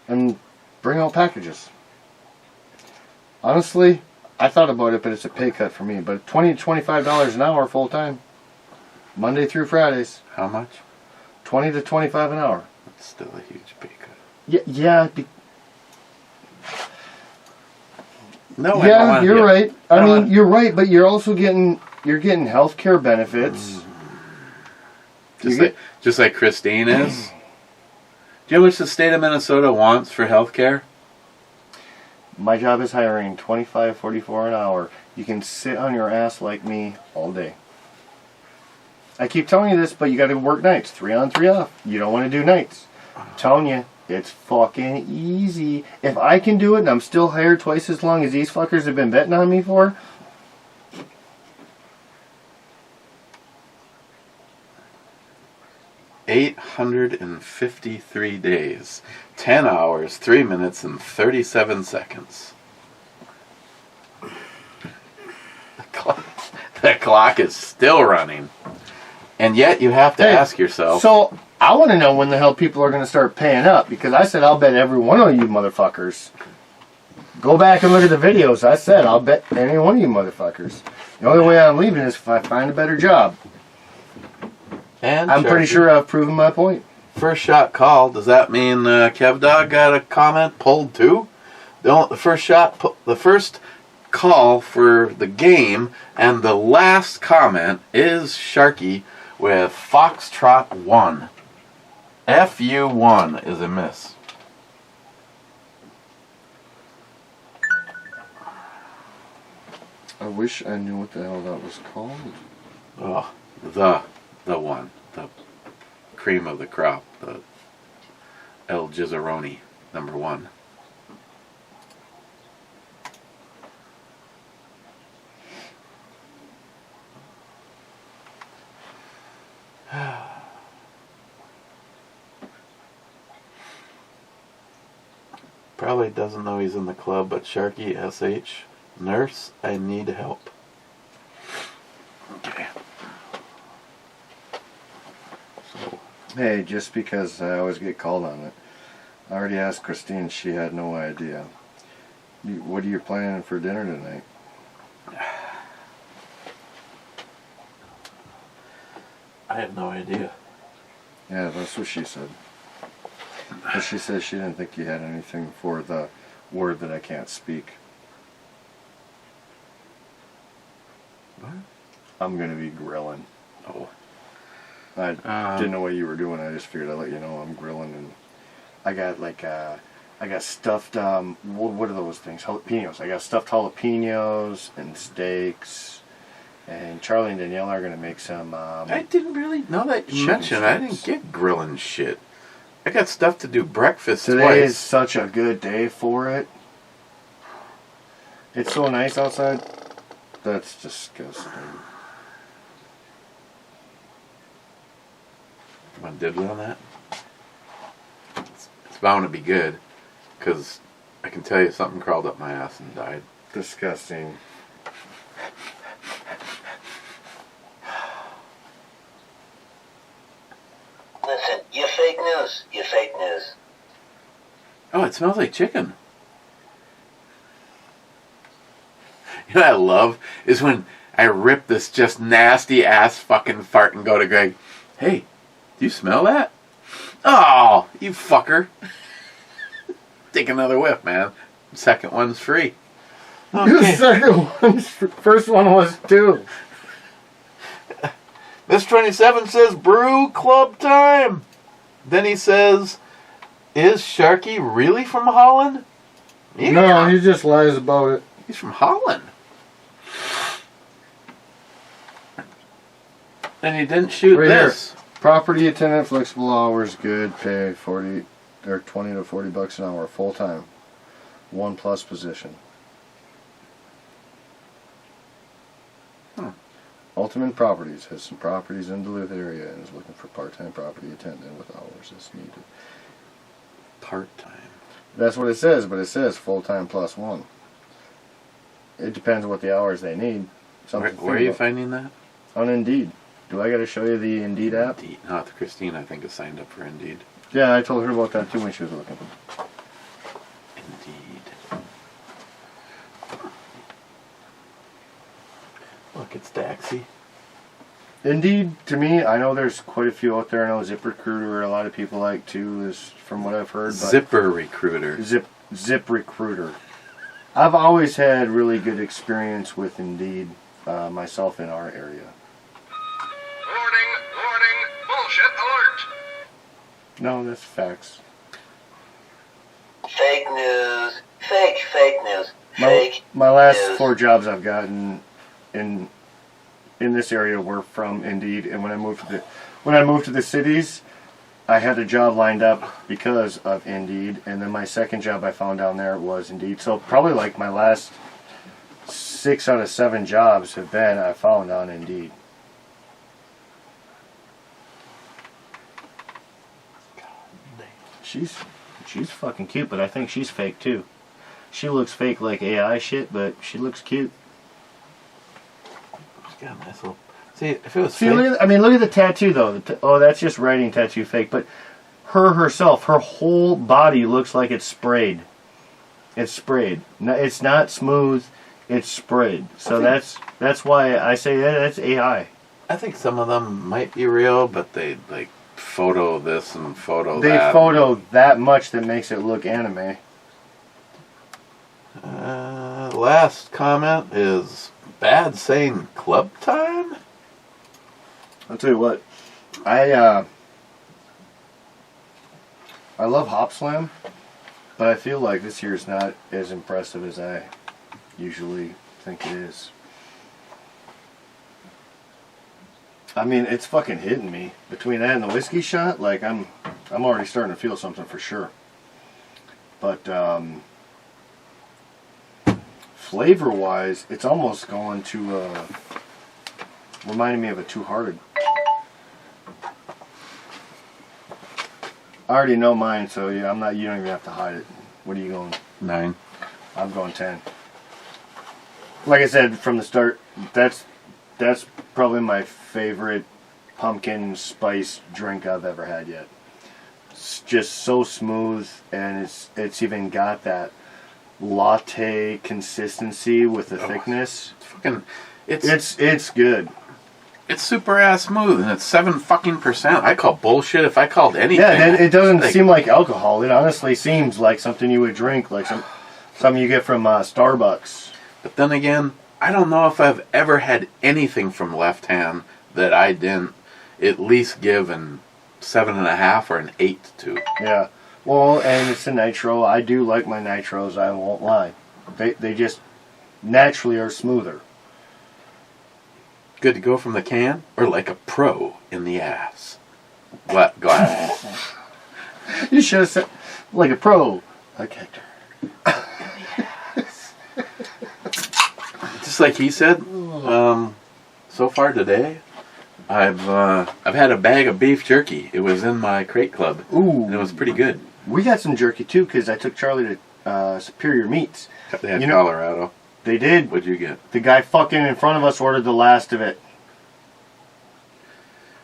and bring out packages. Honestly, I thought about it, but it's a pay cut for me. But $20 to $25 an hour full time, Monday through Fridays. How much? $20 to $25 an hour. That's still a huge pay cut. Yeah. No, yeah, you're right. I mean, you're right, but you're also getting health care benefits. Just like Christine is. Do you know how much the state of Minnesota wants for health care? My job is hiring $25, $44 an hour. You can sit on your ass like me all day. I keep telling you this, but you got to work nights. 3 on, 3 off. You don't want to do nights. I'm telling you, it's fucking easy. If I can do it and I'm still hired twice as long as these fuckers have been betting on me for... 853 days, 10 hours, 3 minutes, and 37 seconds. The clock is still running. And yet you have to ask yourself... So, I want to know when the hell people are going to start paying up, because I said I'll bet every one of you motherfuckers. Go back and look at the videos. I said I'll bet any one of you motherfuckers. The only way I'm leaving is if I find a better job. And I'm pretty sure I've proven my point. First shot call. Does that mean Kev Dog got a comment pulled too? The first call for the game and the last comment is Sharky with Foxtrot 1. FU1 is a miss. I wish I knew what the hell that was called. Oh, the one. The cream of the crop. The El Gizzaroni, number 1. Probably doesn't know he's in the club, but Sharky SH, nurse, I need help. Okay. Hey, just because I always get called on it. I already asked Christine. She had no idea. What are you planning for dinner tonight? I have no idea. Yeah, that's what she said. But she said she didn't think you had anything for the word that I can't speak. What? I'm going to be grilling. Oh. I didn't know what you were doing. I just figured I'd let you know I'm grilling. And I got I got stuffed, what are those things? Jalapenos. I got stuffed jalapenos and steaks. And Charlie and Danielle are going to make some... I didn't really know that you chicken mentioned. I didn't strips. get grilling shit. I got stuff to do breakfast Today twice. is such a good day for it. It's so nice outside. That's disgusting. Want to dibble on that? It's bound to be good, because I can tell you something crawled up my ass and died. Disgusting. Listen, you fake news. You fake news. Oh, it smells like chicken. You know what I love is when I rip this just nasty ass fucking fart and go to Greg, hey, do you smell that? Oh, you fucker. Take another whiff, man. Second one's free. The second one, first one was 2. This 27 says brew club time. Then he says, is Sharky really from Holland? Yeah. No, he just lies about it. He's from Holland. And he didn't shoot Right this. here. Property attendant, flexible hours, good pay, 40 or 20 to 40 bucks an hour, full time, 1+ position. Ultimate Properties has some properties in Duluth area and is looking for part-time property attendant with hours as needed. Part-time. That's what it says, but it says full-time +1. It depends what the hours they need. Where are you finding that? On Indeed. Do I got to show you the Indeed app? Indeed. No, Christine, I think, is signed up for Indeed. Yeah, I told her about that too when she was looking. Indeed. Look, it's Daxie. Indeed, to me, I know there's quite a few out there. I know ZipRecruiter, a lot of people like too, is from what I've heard. But Zipper Recruiter. ZipRecruiter. I've always had really good experience with Indeed, myself in our area. Warning, bullshit alert! No, that's facts. Fake news. Fake news. Fake My last news. 4 jobs I've gotten in this area were from Indeed, and when I moved to the cities, I had a job lined up because of Indeed, and then my second job I found down there was Indeed. So probably like my last 6 out of 7 jobs have been I found on Indeed. She's fucking cute, but I think she's fake too. She looks fake like AI shit, but she looks cute. She's got a nice little... See, if it was See, fake... look at the tattoo though. Oh, that's just writing tattoo fake. But her herself, her whole body looks like it's sprayed. It's sprayed. No, it's not smooth. It's sprayed. So that's why I say that's AI. I think some of them might be real, but they like photo this and photo They that. photo that much that makes it look anime. Last comment is bad saying club time? I'll tell you what, I love Hop Slam, but I feel like this year is not as impressive as I usually think it is. I mean, it's fucking hitting me between that and the whiskey shot. Like I'm already starting to feel something for sure. But flavor-wise, it's almost going to reminding me of a Two Hearted. I already know mine, so yeah, I'm not. You don't even have to hide it. What are you going? 9. I'm going 10. Like I said from the start, that's probably my favorite pumpkin spice drink I've ever had yet. It's just so smooth, and it's even got that latte consistency with the thickness. It's good. It's super ass smooth, and it's 7%. I call bullshit if I called anything. Yeah, it doesn't seem like alcohol. It honestly seems like something you would drink, like something you get from Starbucks. But then again, I don't know if I've ever had anything from Left Hand that I didn't at least give an 7.5 or an 8 to. Yeah. Well, and it's a nitro. I do like my nitros, I won't lie. They just naturally are smoother. Good to go from the can, or like a pro in the ass? What? Go ahead. You should have said, like a pro. Like Hector. Just like he said, so far today, I've had a bag of beef jerky. It was in my crate club. Ooh. And it was pretty good. We got some jerky too, because I took Charlie to Superior Meats. They had Colorado. They did. What'd you get? The guy fucking in front of us ordered the last of it.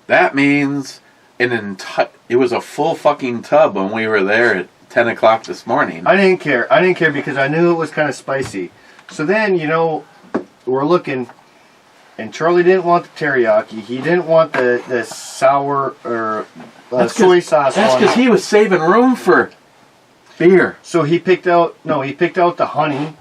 That means it was a full fucking tub when we were there at 10 o'clock this morning. I didn't care. Because I knew it was kind of spicy. So then, we're looking, and Charlie didn't want the teriyaki. He didn't want the sour or soy sauce That's one. because he was saving room for beer. So he picked out the honey,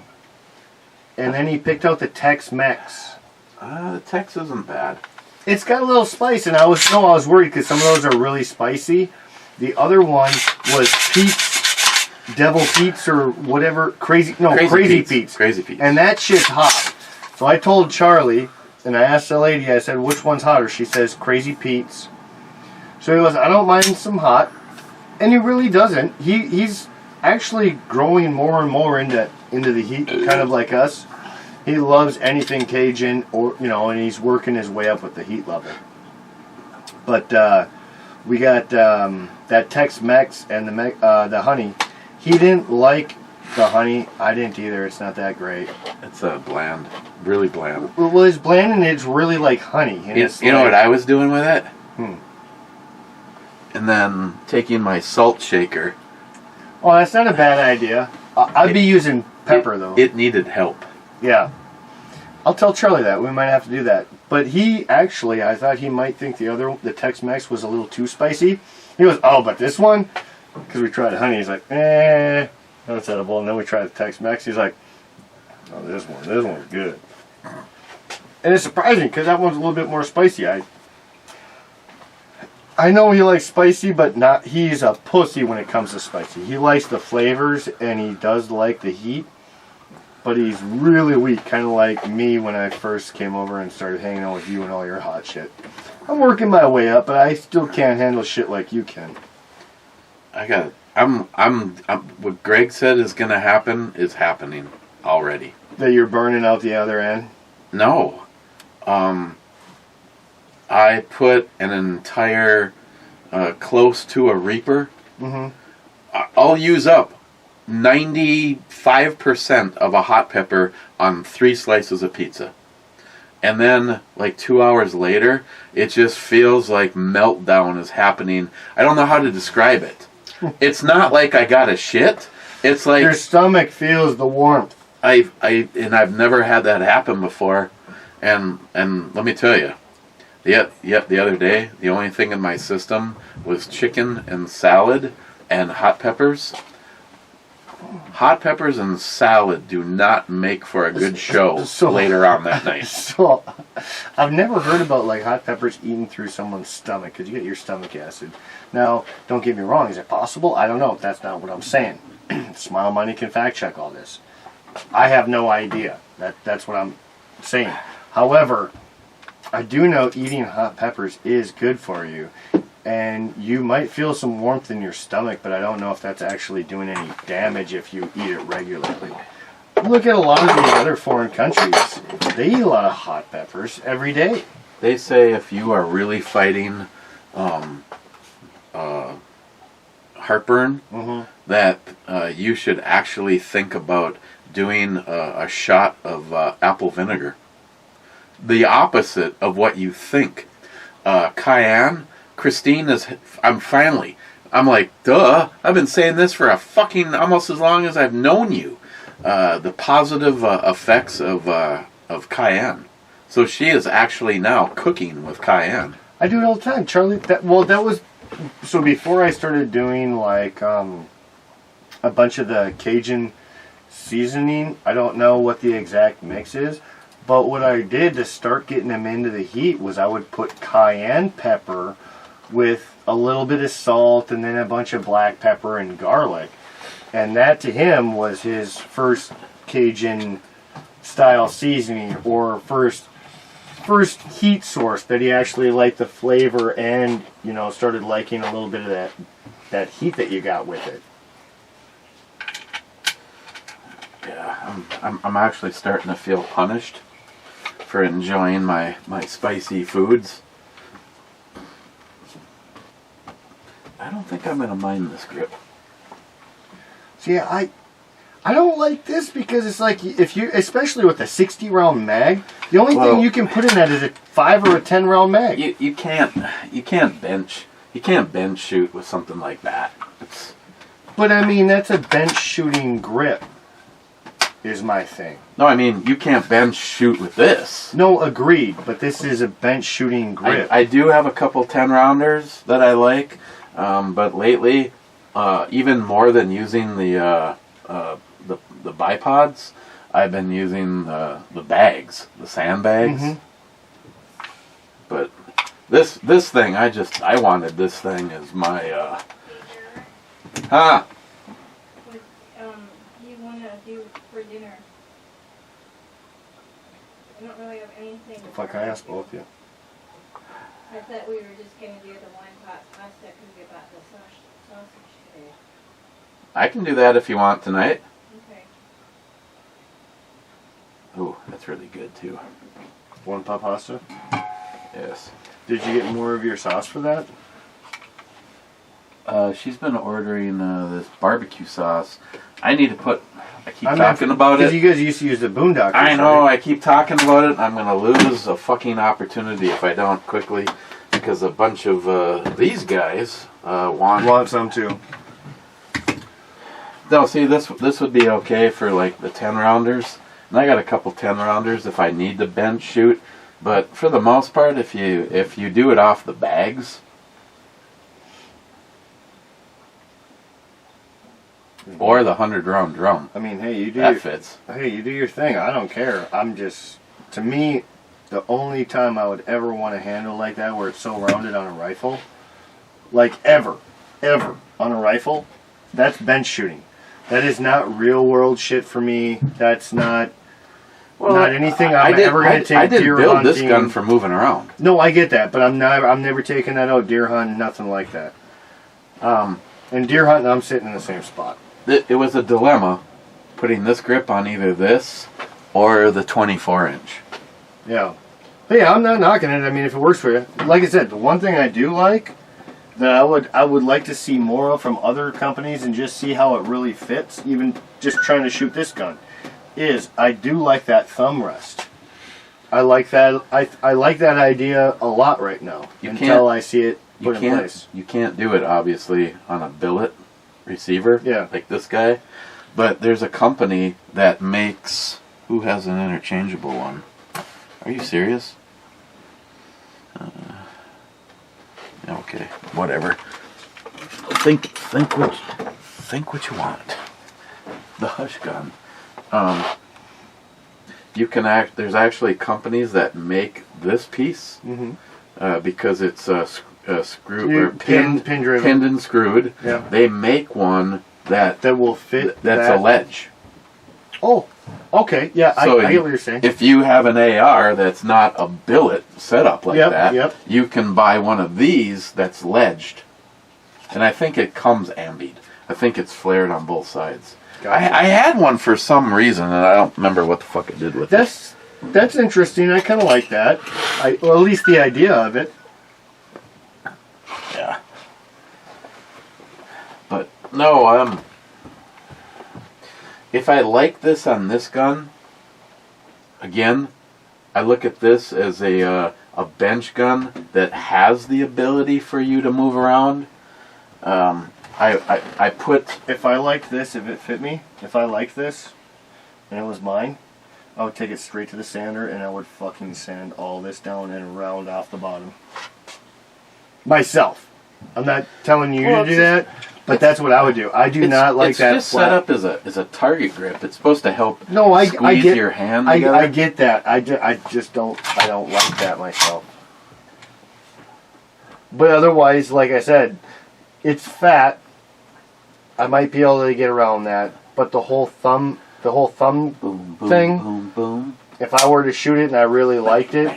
and then he picked out the Tex-Mex. The Tex isn't bad. It's got a little spice, and I was worried because some of those are really spicy. The other one was Pete's, Devil Pete's or whatever, Crazy Pete's. Crazy Pete's. And that shit's hot. So I told Charlie, and I asked the lady, I said, which one's hotter? She says, Crazy Pete's. So he goes, I don't mind some hot. And he really doesn't. He's actually growing more and more into the heat, kind of like us. He loves anything Cajun, and he's working his way up with the heat level. But we got that Tex-Mex and the honey. He didn't like the honey. I didn't either. It's not that great. It's bland, really bland. Well, it's bland and it's really like honey. And You know what I was doing with it? Hmm. And then taking my salt shaker. Oh, that's not a bad idea. I'd be using pepper though. It needed help. Yeah. I'll tell Charlie that. We might have to do that. But he actually, I thought he might think the Tex-Mex was a little too spicy. He goes, oh, but this one? Because we tried honey. He's like, that's edible. And then we tried the Tex-Mex. He's like, oh, this one's good. And it's surprising because that one's a little bit more spicy. I know he likes spicy, but he's a pussy when it comes to spicy. He likes the flavors and he does like the heat. But he's really weak, kind of like me when I first came over and started hanging out with you and all your hot shit. I'm working my way up, but I still can't handle shit like you can. What Greg said is gonna happen is happening already. That you're burning out the other end? No. I put an entire close to a Reaper. Mm-hmm. I'll use up 95% of a hot pepper on 3 slices of pizza. And then, like 2 hours later, it just feels like meltdown is happening. I don't know how to describe it. It's not like I got a shit. It's like your stomach feels the warmth. I've never had that happen before. And let me tell you, the other day, the only thing in my system was chicken and salad and hot peppers. Hot peppers and salad do not make for a good show later on that night. So, I've never heard about like hot peppers eating through someone's stomach because you get your stomach acid. Now, don't get me wrong. Is it possible? I don't know. That's not what I'm saying. Smile Money can fact check all this. I have no idea. That's what I'm saying. However, I do know eating hot peppers is good for you. And you might feel some warmth in your stomach, but I don't know if that's actually doing any damage if you eat it regularly. Look at a lot of these other foreign countries. They eat a lot of hot peppers every day. They say if you are really fighting heartburn, that you should actually think about doing a shot of apple vinegar. The opposite of what you think. cayenne. Christine is. I'm like, duh. I've been saying this for a fucking almost as long as I've known you. The positive effects of cayenne. So she is actually now cooking with cayenne. I do it all the time, Charlie. That was so before I started doing like a bunch of the Cajun seasoning. I don't know what the exact mix is, but what I did to start getting them into the heat was I would put cayenne pepper with a little bit of salt and then a bunch of black pepper and garlic. And that to him was his first Cajun style seasoning, or first heat source that he actually liked the flavor and, started liking a little bit of that heat that you got with it. Yeah, I'm actually starting to feel punished for enjoying my spicy foods. I don't think I'm gonna mind this grip. See, I don't like this because it's like if you, especially with a 60 round mag, the only thing you can put in that is a 5 or a 10 round mag. You can't bench shoot with something like that. But I mean, that's a bench shooting grip, is my thing. No, I mean you can't bench shoot with this. No, agreed. But this is a bench shooting grip. I do have a couple 10 rounders that I like, but lately, even more than using the bipods, I've been using the bags, the sandbags. Mm-hmm. But this thing, I wanted this thing as my What do you want to do for dinner? I don't really have anything. Fuck, I asked both of you. I thought we were just going to do the one pot pasta because we bought the sausage today. I can do that if you want tonight. Okay. Oh, that's really good too. One pot pasta. Yes. Did you get more of your sauce for that? She's been ordering this barbecue sauce. I need to put. I keep talking about it. Because you guys used to use the Boondockers. I know. Right? I keep talking about it. I'm going to lose a fucking opportunity if I don't quickly, because a bunch of these guys want some too. No, see, this would be okay for like the 10 rounders, and I got a couple 10 rounders if I need to bench shoot. But for the most part, if you do it off the bags. Or the 100-round drum. I mean, hey, you do that fits. Hey, you do your thing. I don't care. I'm just, to me, the only time I would ever want a handle like that where it's so rounded on a rifle, like ever on a rifle, that's bench shooting. That is not real world shit for me. That's not anything I'm ever going to take. I didn't deer build hunting. this gun for moving around. No, I get that, but I'm never taking that out deer hunting, nothing like that. And deer hunting, I'm sitting in the same spot. It was a dilemma putting this grip on either this or the 24-inch. Yeah. But yeah, I'm not knocking it. I mean, if it works for you. Like I said, the one thing I do like that I would like to see more of from other companies and just see how it really fits, even just trying to shoot this gun, is I do like that thumb rest. I like that. I like that idea a lot right now until I see it put in place. You can't do it, obviously, on a billet receiver like this guy. But there's a company that makes... Who has an interchangeable one? Are you serious? Okay, whatever. Think what you want. The Hush gun. You can there's actually companies that make this piece because it's pinned and screwed. Yeah. They make one that will fit. That's a ledge. Oh, okay. Yeah, So I get what you're saying. If you have an AR that's not a billet setup like that, you can buy one of these that's ledged. And I think it comes ambied. I think it's flared on both sides. Gotcha. I had one for some reason, and I don't remember what the fuck it did with it. That's interesting. I kind of like that. Well, at least the idea of it. Yeah. But no, if I like this on this gun, again, I look at this as a bench gun that has the ability for you to move around. I put If I liked this, if it fit me, if I liked this, and it was mine, I would take it straight to the sander and I would fucking sand all this down and round off the bottom. Myself. I'm not telling you Well, to do that, but that's what I would do. I do not like that. It's just set up as a target grip. It's supposed to help No, I squeeze get your hand together. I get that. I just don't like that myself. But otherwise, like I said, it's fat. I might be able to get around that, but the whole thumb boom, boom, thing. boom, boom. If I were to shoot it and I really liked it,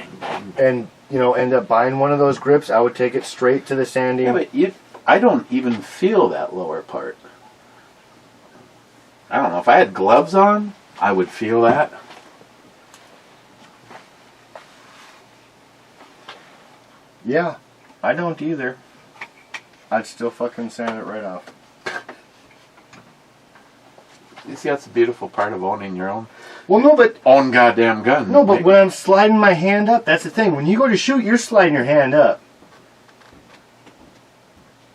and end up buying one of those grips, I would take it straight to the sanding. Yeah, but I don't even feel that lower part. I don't know. If I had gloves on, I would feel that. Yeah, I don't either. I'd still fucking sand it right off. You see, that's the beautiful part of owning your own Well, no, but goddamn gun. when I'm sliding my hand up, that's the thing. When you go to shoot, you're sliding your hand up.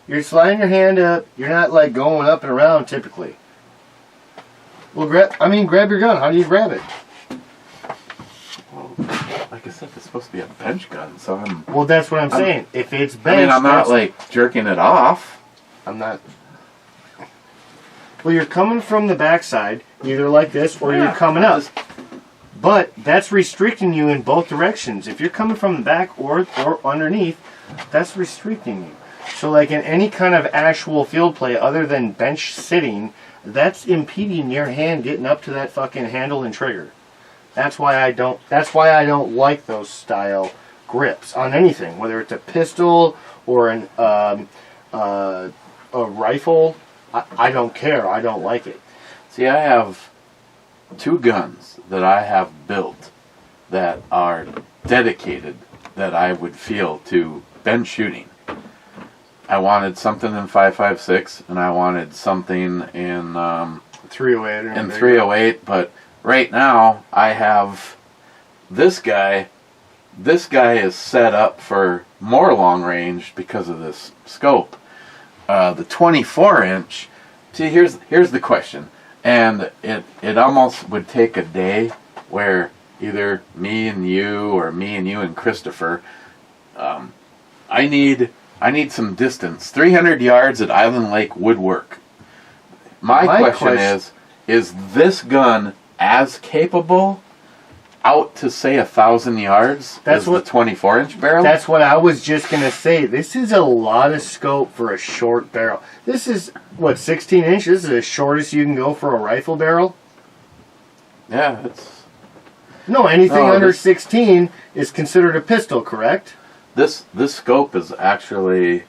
You're sliding your hand up. You're not like going up and around typically. Well, grab your gun. How do you grab it? Well, like I said, it's supposed to be a bench gun, so I'm. Well, that's what I'm saying. If it's bench, I mean, I'm not like jerking it off. I'm not. Well, you're coming from the backside, either like this or you're coming up. But that's restricting you in both directions. If you're coming from the back or underneath, that's restricting you. So like in any kind of actual field play other than bench sitting, that's impeding your hand getting up to that fucking handle and trigger. That's why I don't like those style grips on anything, whether it's a pistol or a rifle. I don't care. I don't like it. See, I have 2 guns that I have built that are dedicated that I would feel to bench shooting. I wanted something in 5.56 and I wanted something in 308. in 308, but right now I have this guy. This guy is set up for more long range because of this scope. The 24-inch. See, here's the question, and it almost would take a day where either me and you or me and you and Christopher, I need some distance. 300 yards at Island Lake would work. My question is this gun as capable out to say 1,000 yards as the 24-inch barrel? That's what I was just going to say. This is a lot of scope for a short barrel. This is, 16 inches? This is the shortest you can go for a rifle barrel? Yeah, it's... No, anything under 16 is considered a pistol, correct? This scope is actually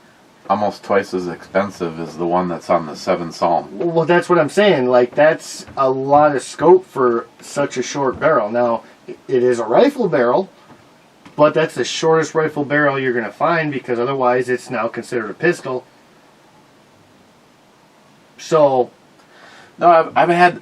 almost twice as expensive as the one that's on the 7 Psalm. Well, that's what I'm saying. Like, that's a lot of scope for such a short barrel. Now, it is a rifle barrel, but that's the shortest rifle barrel you're going to find because otherwise it's now considered a pistol. So, no, I've had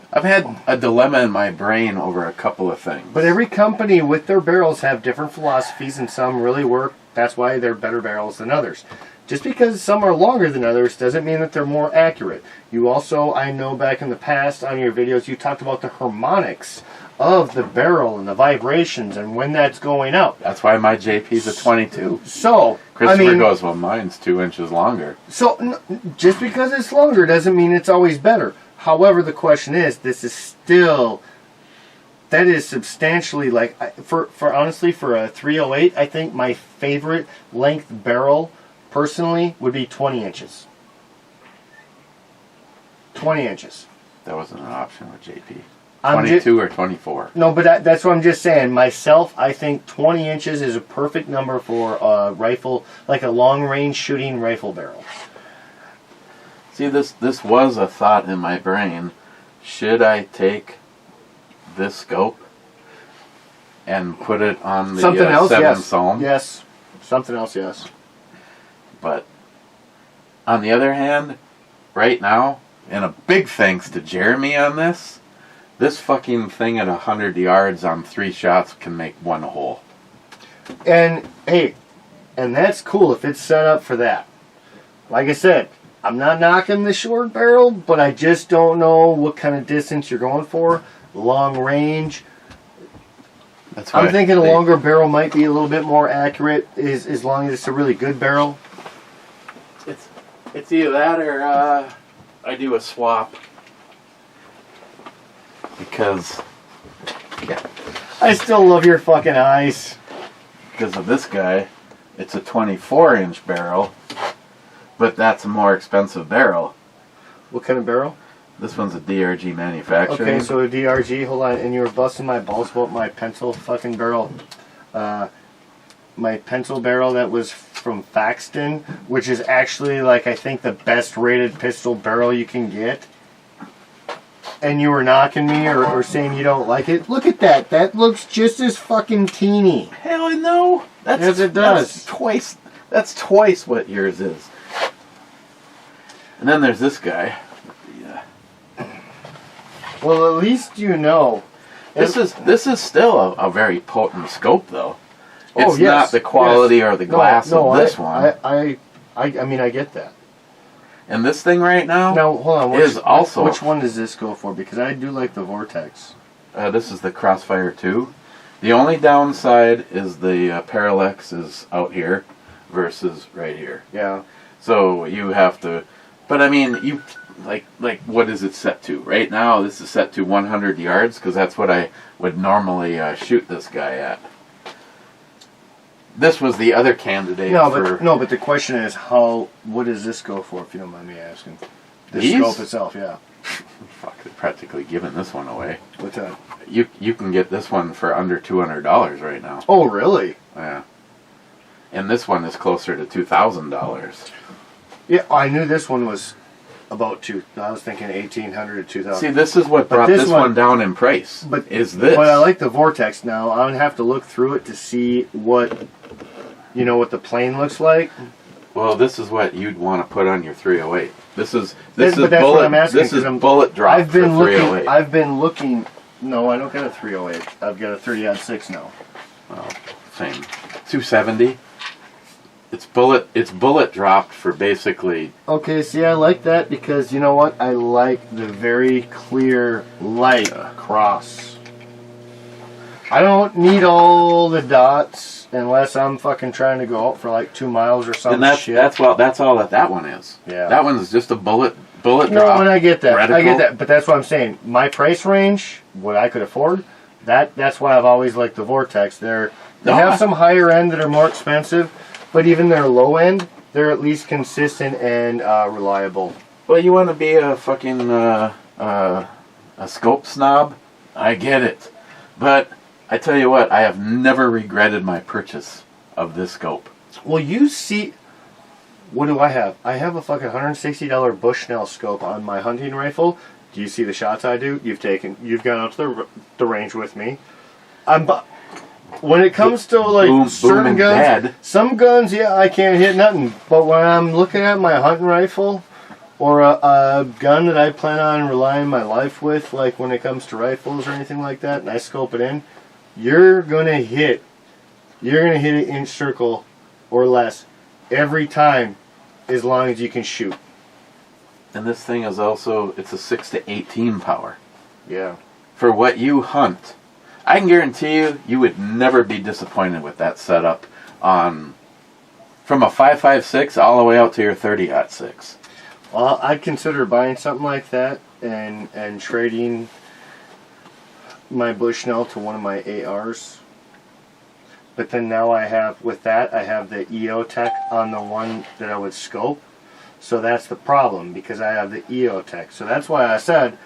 a dilemma in my brain over a couple of things. But every company with their barrels have different philosophies, and some really work. That's why they're better barrels than others. Just because some are longer than others doesn't mean that they're more accurate. You also, I know back in the past on your videos, you talked about the harmonics of the barrel and the vibrations and when that's going out. That's why my JP's a 22. So, Christopher goes, well, mine's 2 inches longer. So, just because it's longer doesn't mean it's always better. However, the question is, this is still, that is substantially, like, for honestly, for a 308, I think my favorite length barrel, personally, would be 20 inches. 20 inches. That wasn't an option with JP. 22 or 24. No, but that's what I'm just saying. Myself, I think 20 inches is a perfect number for a rifle, like a long-range shooting rifle barrel. See, this was a thought in my brain. Should I take this scope and put it on the 7 Psalm? Yes. Something else, yes. But on the other hand, right now, and a big thanks to Jeremy on this This fucking thing at 100 yards on 3 shots can make 1 hole. And hey, and that's cool if it's set up for that. Like I said, I'm not knocking the short barrel, but I just don't know what kind of distance you're going for. Long range. That's why I'm thinking a longer barrel might be a little bit more accurate, as long as it's a really good barrel. It's either that or I do a swap. Because I still love your fucking eyes. Because of this guy, it's a 24-inch barrel, but that's a more expensive barrel. What kind of barrel? This one's a DRG manufacturing. Okay, so a DRG, hold on, and you were busting my balls about my pencil fucking barrel. My pencil barrel that was from Faxton, which is actually, like, I think the best rated pistol barrel you can get. And you were knocking me or saying you don't like it. Look at that. That looks just as fucking teeny. Hell no. Yes, it does. That's twice what yours is. And then there's this guy. Well, at least you know. This is still a very potent scope, though. It's yes, not the quality or the glass of this one. I mean, I get that. And this thing right now, Now, hold on. Which one does this go for? Because I do like the Vortex. this is the Crossfire 2. The only downside is the parallax is out here versus right here. Yeah. So you have to, but I mean, you like what is it set to? Right now, this is set to 100 yards because that's what I would normally shoot this guy at. This was the other candidate. But the question is, what does this go for, if you don't mind me asking? The scope itself, yeah. Fuck, they're practically giving this one away. What's that? You can get this one for under $200 right now. Oh, really? Yeah. And this one is closer to $2,000. Yeah, I knew this one was about I was thinking 1,800 to 2,000. See, this is what brought this one down in price. But is this? But I like the Vortex now. I'm gonna have to look through it to see what the plane looks like. Well, this is what you'd want to put on your 308. This is that's bullet. What I'm asking, this is bullet drop for 308. I've been looking. No, I don't got a 308. I've got a 30-06 now. Well, same. 270. It's bullet dropped for basically. Okay, see, I like that because you know what? I like the very clear light cross. I don't need all the dots unless I'm fucking trying to go out for like 2 miles or something. And that's all that one is. Yeah. That one's just a bullet drop. No, and I get that. Reticle. I get that. But that's what I'm saying. My price range, what I could afford, that's why I've always liked the Vortex. They have some higher end that are more expensive, but even their low end, they're at least consistent and reliable. Well, you want to be a fucking a scope snob? I get it, but I tell you what, I have never regretted my purchase of this scope. Well, you see, what do I have? I have a fucking $160 Bushnell scope on my hunting rifle. Do you see the shots I do? You've gone out to the range with me. When it comes to like certain guns, some guns, yeah, I can't hit nothing. But when I'm looking at my hunting rifle or a gun that I plan on relying my life with, like when it comes to rifles or anything like that, and I scope it in, you're gonna hit an inch circle or less every time, as long as you can shoot. And this thing is also, it's a 6 to 18 power. Yeah. For what you hunt, I can guarantee you would never be disappointed with that setup from a 5.56 all the way out to your 30-06. Well, I'd consider buying something like that and trading my Bushnell to one of my ARs. But then now I have the EOTech on the one that I would scope. So that's the problem, because I have the EOTech. So that's why I said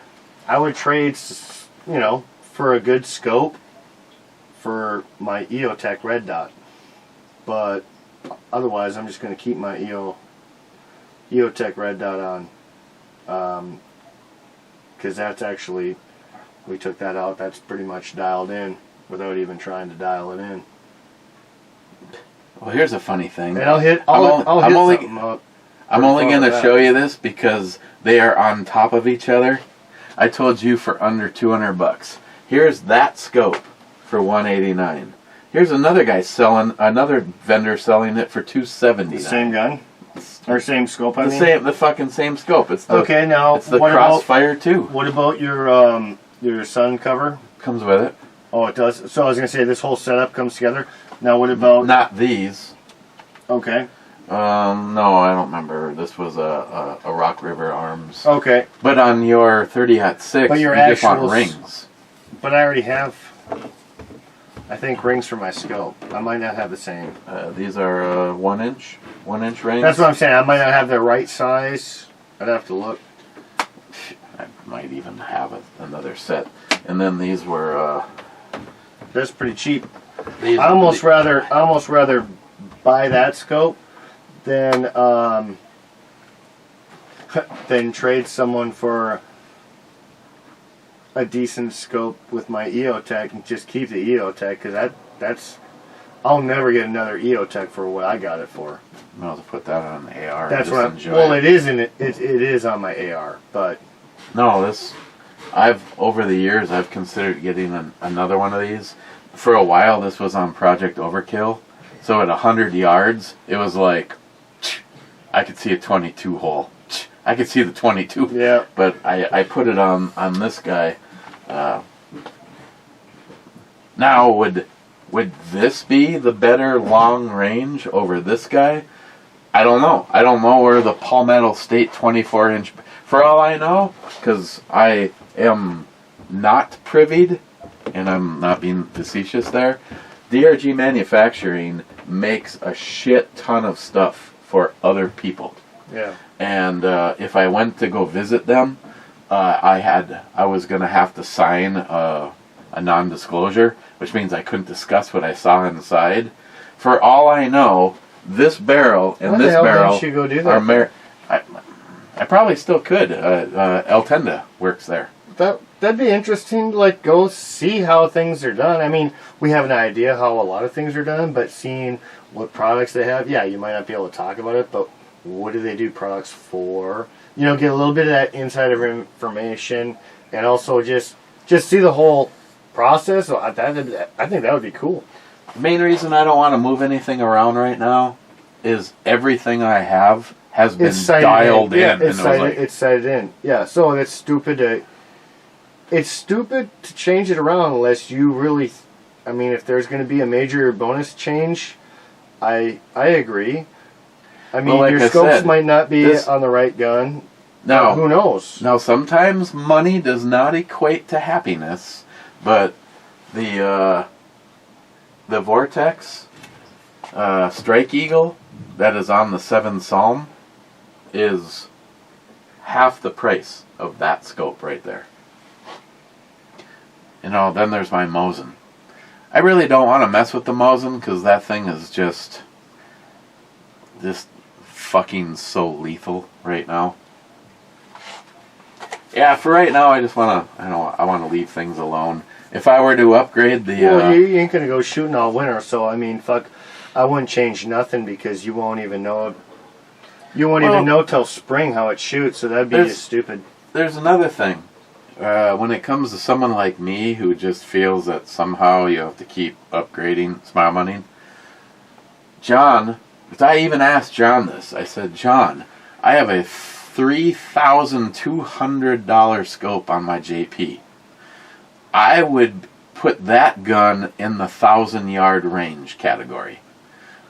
I would trade, for a good scope for my EOTech red dot. But otherwise, I'm just going to keep my EOTech red dot on. Because that's actually, we took that out. That's pretty much dialed in without even trying to dial it in. Well, here's a funny thing. And I'm only going to show you this because they are on top of each other. I told you for under $200. Here's that scope for $189. Here's another guy another vendor selling it for $279. The same gun? Or same scope, I mean? The fucking same scope. It's the, okay, now, it's the what Crossfire 2. What about your sun cover? Comes with it. Oh, it does? So I was going to say, this whole setup comes together. Now, what about... Not these. Okay. No, I don't remember. This was a Rock River Arms. Okay. But on your 30-06, But your you just want actuals- rings. But I already have, I think, rings for my scope. I might not have the same. These are 1-inch rings. That's what I'm saying. I might not have the right size. I'd have to look. I might even have another set. And then these were... That's pretty cheap. these, I almost rather buy that scope than trade someone for a decent scope with my EOTech and just keep the EOTech, because that's I'll never get another EOTech for what I got it for. I'll put that on the AR. That's just what enjoy well it. it is in it is on my AR, but No, over the years I've considered getting another one of these. For a while this was on Project Overkill. So at 100 yards, it was like I could see a 22 hole. I could see the 22. yeah. But I put it on this guy. Now would this be the better long range over this guy? I don't know. I don't know where the Palmetto State 24-inch... For all I know, because I am not privied, and I'm not being facetious there, DRG Manufacturing makes a shit ton of stuff for other people. Yeah. And if I went to go visit them, I was going to have to sign a non-disclosure, which means I couldn't discuss what I saw inside. For all I know, this barrel and Why this the hell barrel didn't you go do that? I probably still could. El Tenda works there. That'd be interesting. Like, go see how things are done. I mean, we have an idea how a lot of things are done, but seeing what products they have, yeah, you might not be able to talk about it, but what do they do products for? You know, get a little bit of that insider information, and also just see the whole process. So I think that would be cool. The main reason I don't want to move anything around right now is everything I have has been dialed in. Yeah, and it's sighted in. Yeah, so it's stupid to change it around unless you really... I mean, if there's going to be a major bonus change, I agree. I mean, like your I scopes said, might not be on the right gun. No. Who knows? Now, sometimes money does not equate to happiness, but the Vortex Strike Eagle that is on the 7 Psalm is half the price of that scope right there. You know, then there's my Mosin. I really don't want to mess with the Mosin because that thing is just fucking so lethal right now. Yeah, for right now, I just want to, I want to leave things alone. If I were to upgrade the... Well, you ain't going to go shooting all winter, so, I mean, fuck, I wouldn't change nothing because you won't even know... You won't even know till spring how it shoots, so that'd be just stupid. There's another thing. When it comes to someone like me who just feels that somehow you have to keep upgrading, smile money, John, because I even asked John this, I said, John, I have a $3,200 scope on my JP. I would put that gun in the 1,000-yard range category.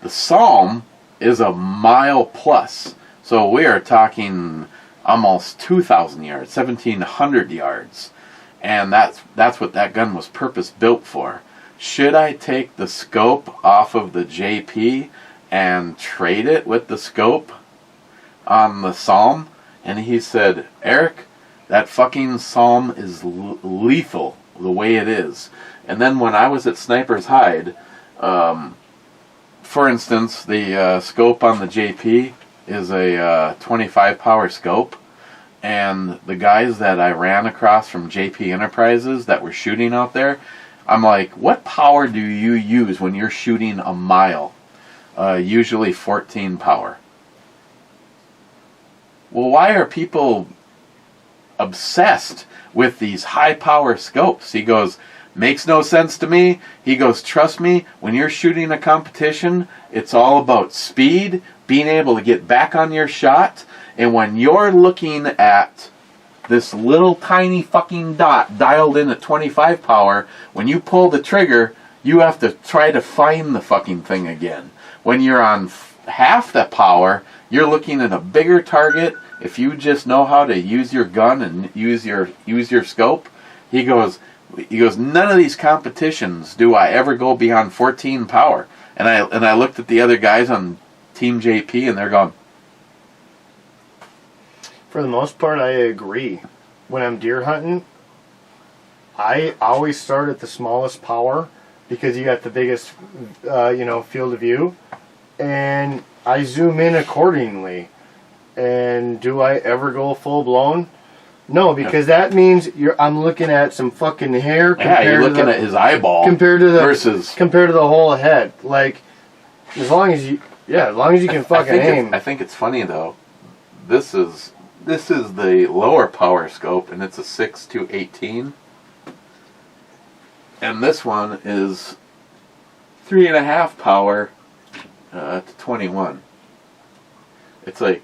The Psalm is a mile plus, so we are talking almost 2,000 yards, 1,700 yards, and that's what that gun was purpose built for. Should I take the scope off of the JP and trade it with the scope on the Psalm? And he said, Eric, that fucking Psalm is lethal the way it is. And then when I was at Sniper's Hide, for instance, the scope on the JP is a 25 power scope, and the guys that I ran across from JP Enterprises that were shooting out there, I'm like, what power do you use when you're shooting a mile? Usually 14 power. Well, why are people obsessed with these high power scopes. He goes, makes no sense to me. He goes, trust me, when you're shooting a competition, it's all about speed, being able to get back on your shot, and when you're looking at this little tiny fucking dot dialed in at 25 power, when you pull the trigger, you have to try to find the fucking thing again. When you're on half the power, you're looking at a bigger target. If you just know how to use your gun and use your scope, he goes, none of these competitions do I ever go beyond 14 power. And I looked at the other guys on Team JP, and they're going. For the most part, I agree. When I'm deer hunting, I always start at the smallest power because you got the biggest, field of view, and I zoom in accordingly. And do I ever go full blown? No, because that means I'm looking at some fucking hair. Yeah, you're looking at his eyeball compared to the whole head. Like, as long as you can fucking aim. I think it's funny though. This is the lower power scope, and it's a 6-18, and this one is 3.5 power to 21. It's like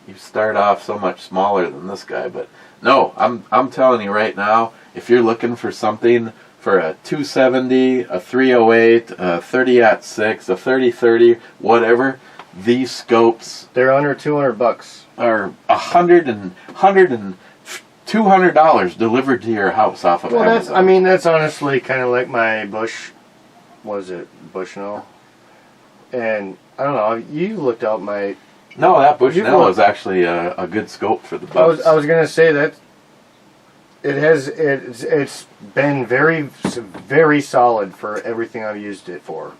you start off so much smaller than this guy, but no, I'm telling you right now, if you're looking for something for a 270, a 308, a 30-06, a 30-30, whatever, these scopes, they're under $200. Are $200 delivered to your house off of Amazon. That's honestly kind of like my Bushnell, and I don't know. You looked out my. No, that Bushnell is actually a good scope for the bucks. I was gonna say that it's been very, very solid for everything I've used it for.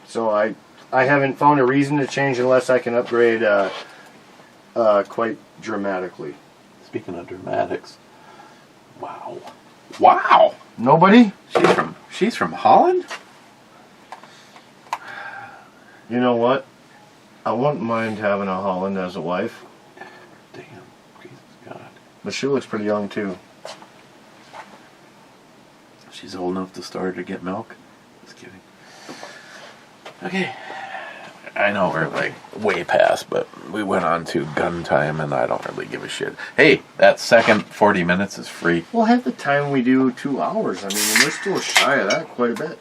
So I haven't found a reason to change unless I can upgrade quite dramatically. Speaking of dramatics, wow! Nobody? She's from Holland? You know what? I wouldn't mind having a Holland as a wife. Damn, Jesus God! But she looks pretty young too. She's old enough to start to get milk? Just kidding. Okay. I know we're like way past, but we went on to gun time, and I don't really give a shit. Hey, that second 40 minutes is free. Well, half the time we do 2 hours. We're still shy of that quite a bit.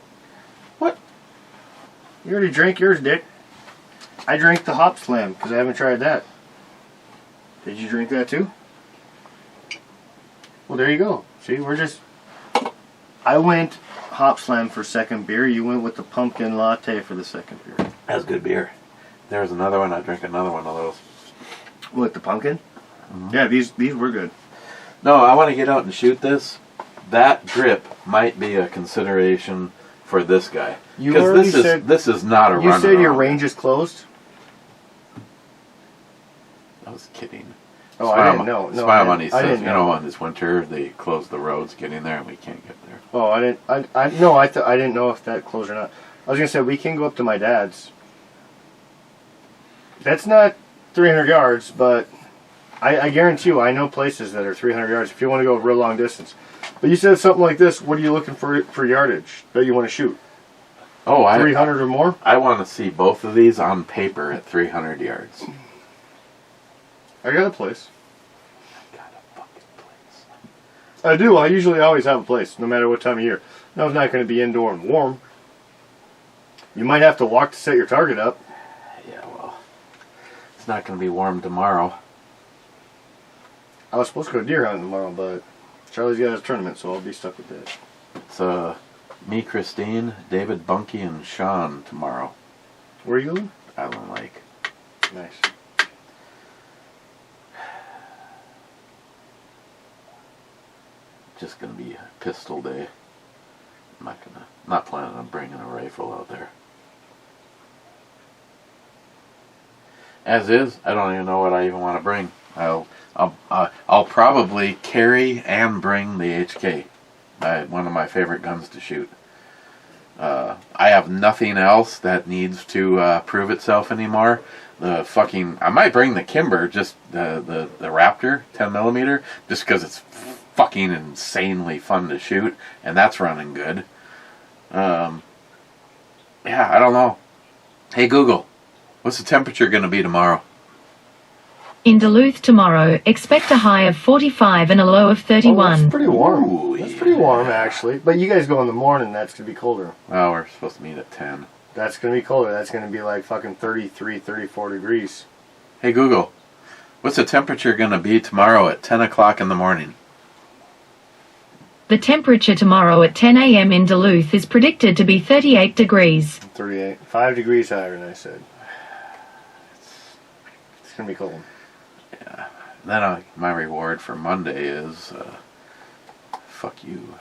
What? You already drank yours, Dick. I drank the Hop Slam because I haven't tried that. Did you drink that too? Well, there you go. See, I went Hop Slam for second beer. You went with the pumpkin latte for the second beer. That's good beer. There's another one. I drank another one of those. With the pumpkin? Mm-hmm. Yeah, these were good. No, I want to get out and shoot this. That grip might be a consideration for this guy. Because this is not a run. You said your range is closed? I was kidding. Oh, I didn't know. No, Smile Money says, didn't know. on this winter they close the roads getting there and we can't get there. Oh, I didn't. I didn't know if that closed or not. I was gonna say we can go up to my dad's. That's not 300 yards, but I guarantee you, I know places that are 300 yards if you want to go a real long distance. But you said something like this. What are you looking for yardage that you want to shoot? Oh, 300 or more? I want to see both of these on paper at 300 yards. I got a place. I got a fucking place. I do. I usually always have a place, no matter what time of year. No, it's not going to be indoor and warm. You might have to walk to set your target up. Yeah, well, it's not going to be warm tomorrow. I was supposed to go deer hunting tomorrow, but Charlie's got his tournament, so I'll be stuck with that. It's me, Christine, David Bunky, and Sean tomorrow. Where are you going? Island Lake. Nice. Just gonna be a pistol day. I'm not planning on bringing a rifle out there. As is, I don't even know what I even want to bring. I'll probably carry and bring the HK, one of my favorite guns to shoot. I have nothing else that needs to prove itself anymore. I might bring the Kimber, just the Raptor 10mm, just because it's fucking insanely fun to shoot, and that's running good. Yeah, I don't know. Hey Google, what's the temperature going to be tomorrow? In Duluth tomorrow, expect a high of 45 and a low of Oh, 31. that's pretty warm. Ooh, That's pretty warm, actually. But you guys go in the morning, that's going to be colder. Well, we're supposed to meet at 10. That's going to be colder. That's going to be like fucking 33, 34 degrees. Hey Google, what's the temperature going to be tomorrow at 10 o'clock in the morning? The temperature tomorrow at 10 a.m. in Duluth is predicted to be 38 degrees. 38. 5 degrees higher than I said. It's going to be cold. Yeah. Then my reward for Monday is, fuck you,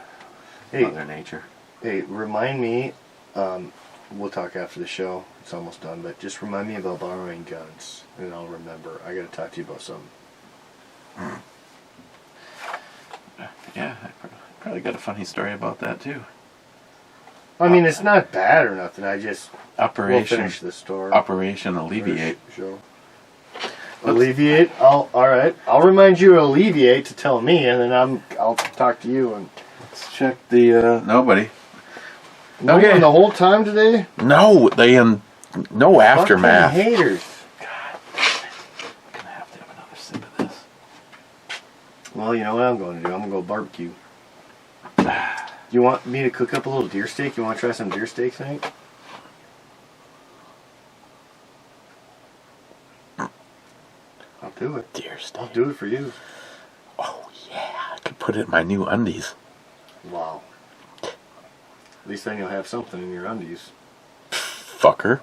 Hey, Mother Nature. hey, remind me, we'll talk after the show. It's almost done, but just remind me about borrowing guns, and I'll remember. I got to talk to you about something. Yeah, I probably got a funny story about that too. I mean, it's not bad or nothing. I just we'll Operation finish the story. Operation Alleviate. Show. Alleviate. All right. I'll remind you to alleviate to tell me, and then I'll talk to you. And Let's check the nobody. no Okay. one the whole time today. No, no aftermath. Fucking haters. God, I'm gonna have to have another sip of this. Well, you know what I'm going to do? I'm going to go barbecue. You want me to cook up a little deer steak? You want to try some deer steak tonight? I'll do it. Deer I'll steak. do it for you. Oh yeah, I could put it in my new undies. Wow. At least then you'll have something in your undies. Fucker.